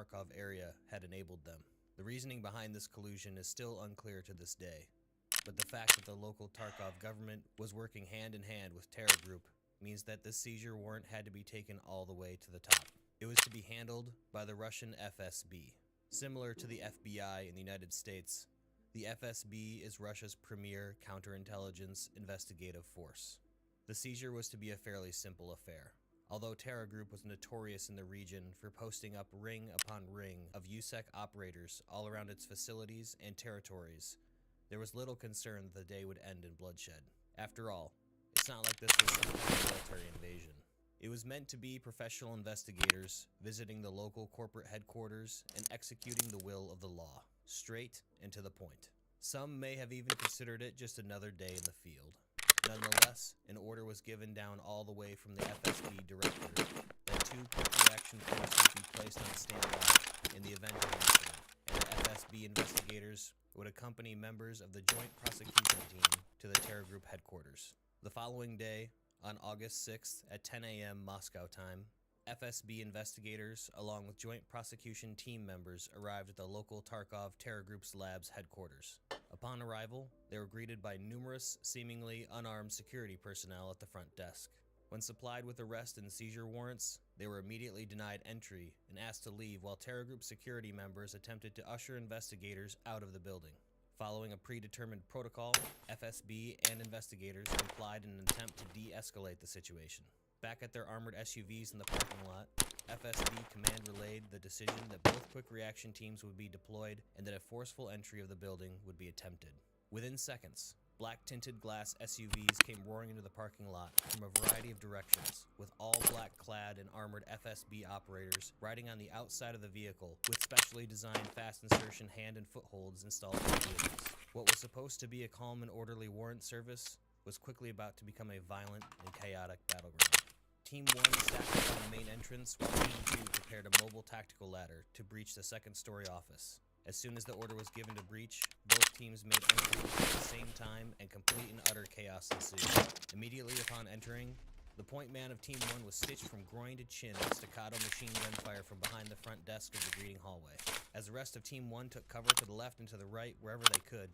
[SPEAKER 1] Tarkov area had enabled them. The reasoning behind this collusion is still unclear to this day, but the fact that the local Tarkov government was working hand in hand with Terra Group means that this seizure warrant had to be taken all the way to the top. It was to be handled by the Russian FSB. Similar to the FBI in the United States, the FSB is Russia's premier counterintelligence investigative force. The seizure was to be a fairly simple affair. Although Terra Group was notorious in the region for posting up ring upon ring of USEC operators all around its facilities and territories, there was little concern that the day would end in bloodshed. After all, it's not like this was some kind of military invasion. It was meant to be professional investigators visiting the local corporate headquarters and executing the will of the law, straight and to the point. Some may have even considered it just another day in the field. Nonetheless, an order was given down all the way from the FSB director that 2 quick reaction forces be placed on standby in the event of an incident, and the FSB investigators would accompany members of the Joint Prosecution Team to the Terra Group headquarters. The following day, on August 6th at 10 a.m. Moscow time, FSB investigators, along with Joint Prosecution Team members, arrived at the local Tarkov Terra Group's lab's headquarters. Upon arrival, they were greeted by numerous, seemingly unarmed security personnel at the front desk. When supplied with arrest and seizure warrants, they were immediately denied entry and asked to leave while Terra Group security members attempted to usher investigators out of the building. Following a predetermined protocol, FSB and investigators complied in an attempt to de-escalate the situation. Back at their armored SUVs in the parking lot, FSB command relayed the decision that both quick reaction teams would be deployed and that a forceful entry of the building would be attempted. Within seconds, black-tinted glass SUVs came roaring into the parking lot from a variety of directions, with all black-clad and armored FSB operators riding on the outside of the vehicle with specially designed fast insertion hand and footholds installed in the vehicles. What was supposed to be a calm and orderly warrant service was quickly about to become a violent and chaotic battleground. Team 1 stacked up on the main entrance while Team 2 prepared a mobile tactical ladder to breach the second-story office. As soon as the order was given to breach, both teams made entry at the same time and complete and utter chaos ensued. Immediately upon entering, the point man of Team 1 was stitched from groin to chin with staccato machine gun fire from behind the front desk of the greeting hallway. As the rest of Team 1 took cover to the left and to the right wherever they could,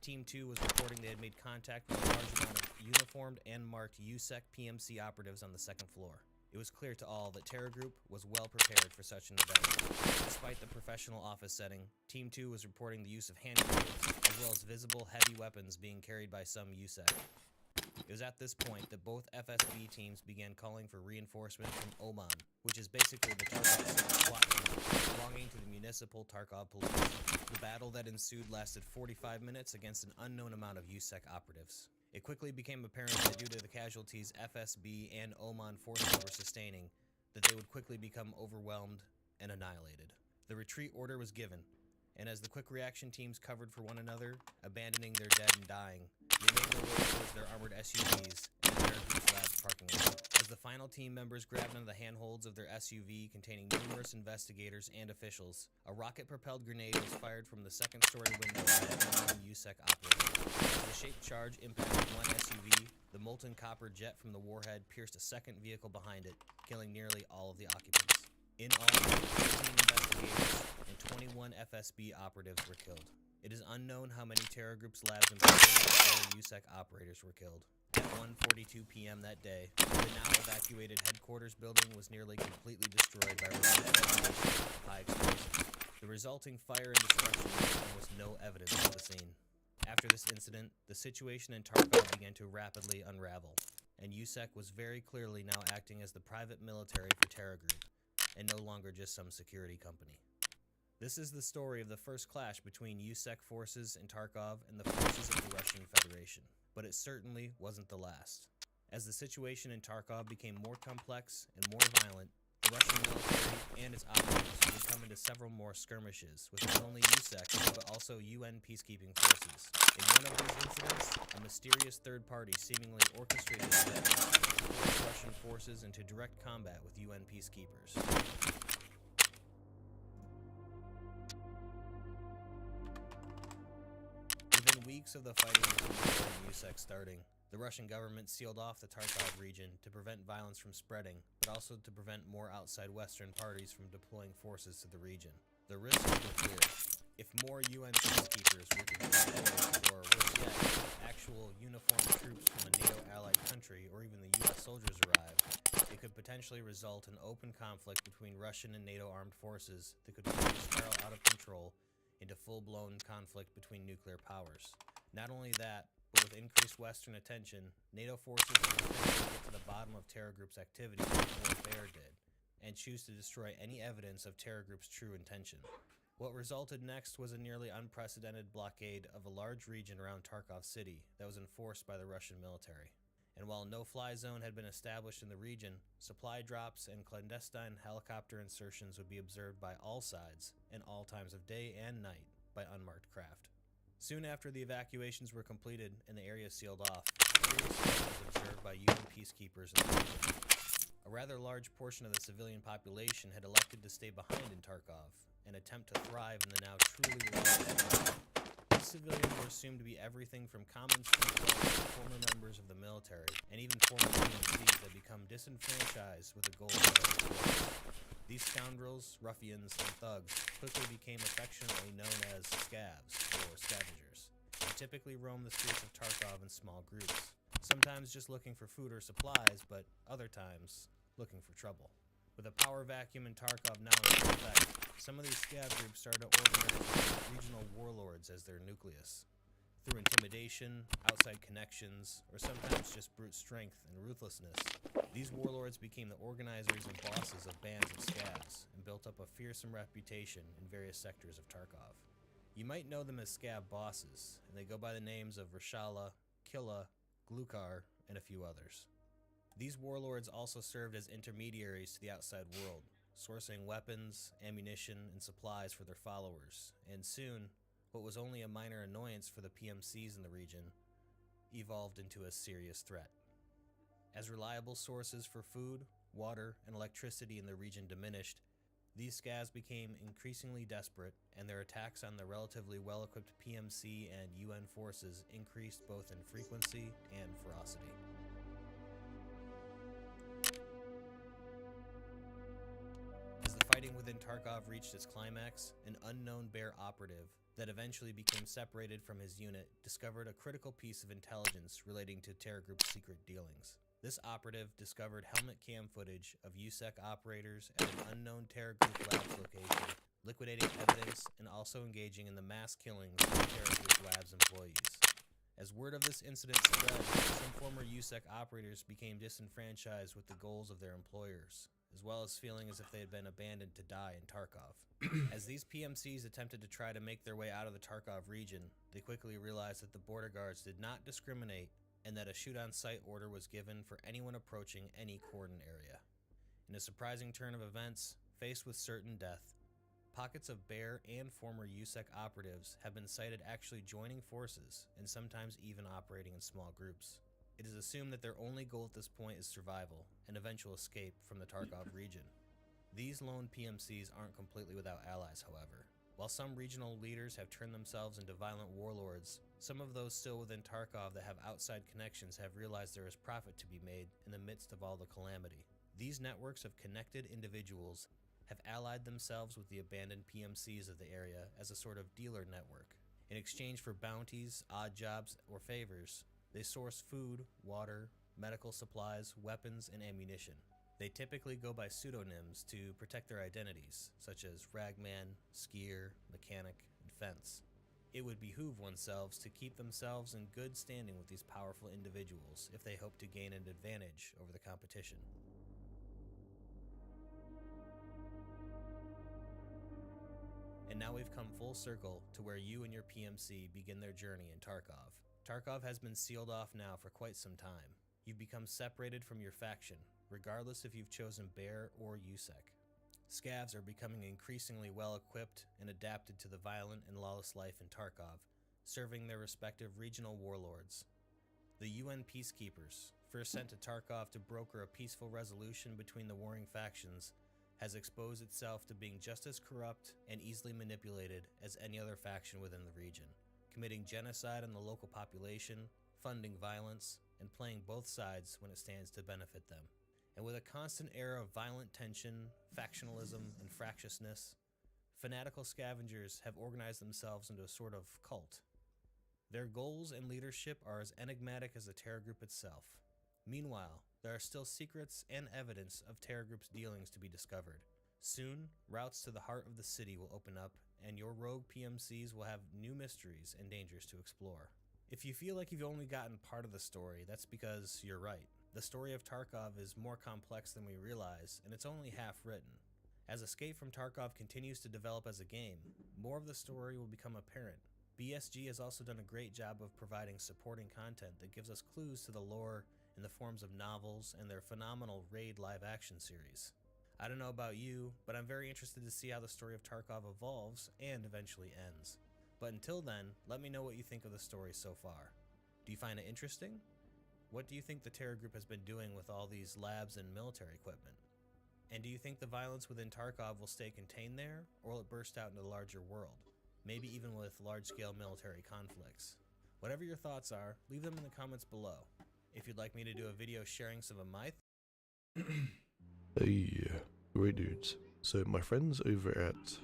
[SPEAKER 1] Team 2 was reporting they had made contact with a large amount of uniformed and marked USEC PMC operatives on the second floor. It was clear to all that Terra Group was well prepared for such an event. Despite the professional office setting, Team 2 was reporting the use of hand grenades, as well as visible heavy weapons being carried by some USEC. It was at this point that both FSB teams began calling for reinforcements from Oman, which is basically the Tarkov SWAT team, belonging to the municipal Tarkov police. The battle that ensued lasted 45 minutes against an unknown amount of USEC operatives. It quickly became apparent that due to the casualties FSB and Oman forces were sustaining, that they would quickly become overwhelmed and annihilated. The retreat order was given, and as the quick reaction teams covered for one another, abandoning their dead and dying, they made their way towards their armored SUVs and the Terra Group's lab's parking lot. As the final team members grabbed onto the handholds of their SUV containing numerous investigators and officials, a rocket-propelled grenade was fired from the second-story window by an unknown USEC operator. As the shaped charge impacted one SUV, the molten copper jet from the warhead pierced a second vehicle behind it, killing nearly all of the occupants. In all, 18 investigators and 21 FSB operatives were killed. It is unknown how many Terra Group's labs employees or USEC operators were killed. At 1:42 p.m. that day, the now evacuated headquarters building was nearly completely destroyed by high explosives. The resulting fire and destruction left almost no evidence of the scene. After this incident, the situation in Tarkov began to rapidly unravel, and USEC was very clearly now acting as the private military for Terra Group, and no longer just some security company. This is the story of the first clash between USEC forces in Tarkov and the forces of the Russian Federation, but it certainly wasn't the last. As the situation in Tarkov became more complex and more violent, the Russian military and its operatives would come into several more skirmishes with not only USEC, but also UN peacekeeping forces. In one of these incidents, a mysterious third party seemingly orchestrated events to force Russian forces into direct combat with UN peacekeepers. Within weeks of the fighting between USEC starting, The Russian government sealed off the Tarkov region to prevent violence from spreading, but also to prevent more outside Western parties from deploying forces to the region. The risks were clear. If more UN peacekeepers were to be deployed, or worse yet, actual uniformed troops from a NATO-allied country or even the US soldiers arrived, it could potentially result in open conflict between Russian and NATO armed forces that could quickly spiral out of control into full-blown conflict between nuclear powers. Not only that, but with increased Western attention, NATO forces would potentially get to the bottom of terror groups' activities before Bear did, and choose to destroy any evidence of terror groups' true intention. What resulted next was a nearly unprecedented blockade of a large region around Tarkov City that was enforced by the Russian military. And while no fly zone had been established in the region, supply drops and clandestine helicopter insertions would be observed by all sides and all times of day and night by unmarked craft. Soon after the evacuations were completed and the area sealed off, serious threat was observed by UN peacekeepers in the region. A rather large portion of the civilian population had elected to stay behind in Tarkov and attempt to thrive in the now truly lawless environment. These civilians were assumed to be everything from common people to former members of the military, and even former PMCs that become disenfranchised with the goal of exploitation. These scoundrels, ruffians, and thugs quickly became affectionately known as scavs, or scavengers, and typically roamed the streets of Tarkov in small groups, sometimes just looking for food or supplies, but other times looking for trouble. With a power vacuum in Tarkov now in full effect, some of these scav groups started to organize regional warlords as their nucleus. Through intimidation, outside connections, or sometimes just brute strength and ruthlessness, these warlords became the organizers and bosses of bands of scavs and built up a fearsome reputation in various sectors of Tarkov. You might know them as scav bosses, and they go by the names of Reshala, Killa, Glukar, and a few others. These warlords also served as intermediaries to the outside world, sourcing weapons, ammunition, and supplies for their followers, and soon, what was only a minor annoyance for the PMCs in the region evolved into a serious threat. As reliable sources for food, water, and electricity in the region diminished, these scavs became increasingly desperate, and their attacks on the relatively well-equipped PMC and UN forces increased both in frequency and ferocity. As the fighting within Tarkov reached its climax, an unknown Bear operative that eventually became separated from his unit discovered a critical piece of intelligence relating to Terror Group's secret dealings. This operative discovered helmet cam footage of USEC operators at an unknown Terror Group labs location, liquidating evidence and also engaging in the mass killings of Terror Group labs employees. As word of this incident spread, some former USEC operators became disenfranchised with the goals of their employers, as well as feeling as if they had been abandoned to die in Tarkov. As these PMCs attempted to try to make their way out of the Tarkov region, they quickly realized that the border guards did not discriminate and that a shoot-on-sight order was given for anyone approaching any cordon area. In a surprising turn of events, faced with certain death, pockets of Bear and former USEC operatives have been cited actually joining forces and sometimes even operating in small groups. It is assumed that their only goal at this point is survival and eventual escape from the Tarkov region. These lone PMCs aren't completely without allies, however. While some regional leaders have turned themselves into violent warlords, some of those still within Tarkov that have outside connections have realized there is profit to be made in the midst of all the calamity. These networks of connected individuals have allied themselves with the abandoned PMCs of the area as a sort of dealer network. In exchange for bounties, odd jobs, or favors, they source food, water, medical supplies, weapons, and ammunition. They typically go by pseudonyms to protect their identities, such as Ragman, Skier, Mechanic, and Fence. It would behoove oneself to keep themselves in good standing with these powerful individuals if they hope to gain an advantage over the competition. And now we've come full circle to where you and your PMC begin their journey in Tarkov. Tarkov has been sealed off now for quite some time. You've become separated from your faction, regardless if you've chosen Bear or USEC. Scavs are becoming increasingly well-equipped and adapted to the violent and lawless life in Tarkov, serving their respective regional warlords. The UN peacekeepers, first sent to Tarkov to broker a peaceful resolution between the warring factions, has exposed itself to being just as corrupt and easily manipulated as any other faction within the region, committing genocide on the local population, funding violence, and playing both sides when it stands to benefit them. And with a constant era of violent tension, factionalism, and fractiousness, fanatical scavengers have organized themselves into a sort of cult. Their goals and leadership are as enigmatic as the Terror Group itself. Meanwhile, there are still secrets and evidence of Terror Group's dealings to be discovered. Soon, routes to the heart of the city will open up, and your rogue PMCs will have new mysteries and dangers to explore. If you feel like you've only gotten part of the story, that's because you're right. The story of Tarkov is more complex than we realize, and it's only half written. As Escape from Tarkov continues to develop as a game, more of the story will become apparent. BSG has also done a great job of providing supporting content that gives us clues to the lore in the forms of novels and their phenomenal Raid live-action series. I don't know about you, but I'm very interested to see how the story of Tarkov evolves and eventually ends. But until then, let me know what you think of the story so far. Do you find it interesting? What do you think the Terror Group has been doing with all these labs and military equipment? And do you think the violence within Tarkov will stay contained there, or will it burst out into the larger world? Maybe even with large-scale military conflicts. Whatever your thoughts are, leave them in the comments below. If you'd like me to do a video sharing some of my
[SPEAKER 4] Hey, great dudes. So my friends over at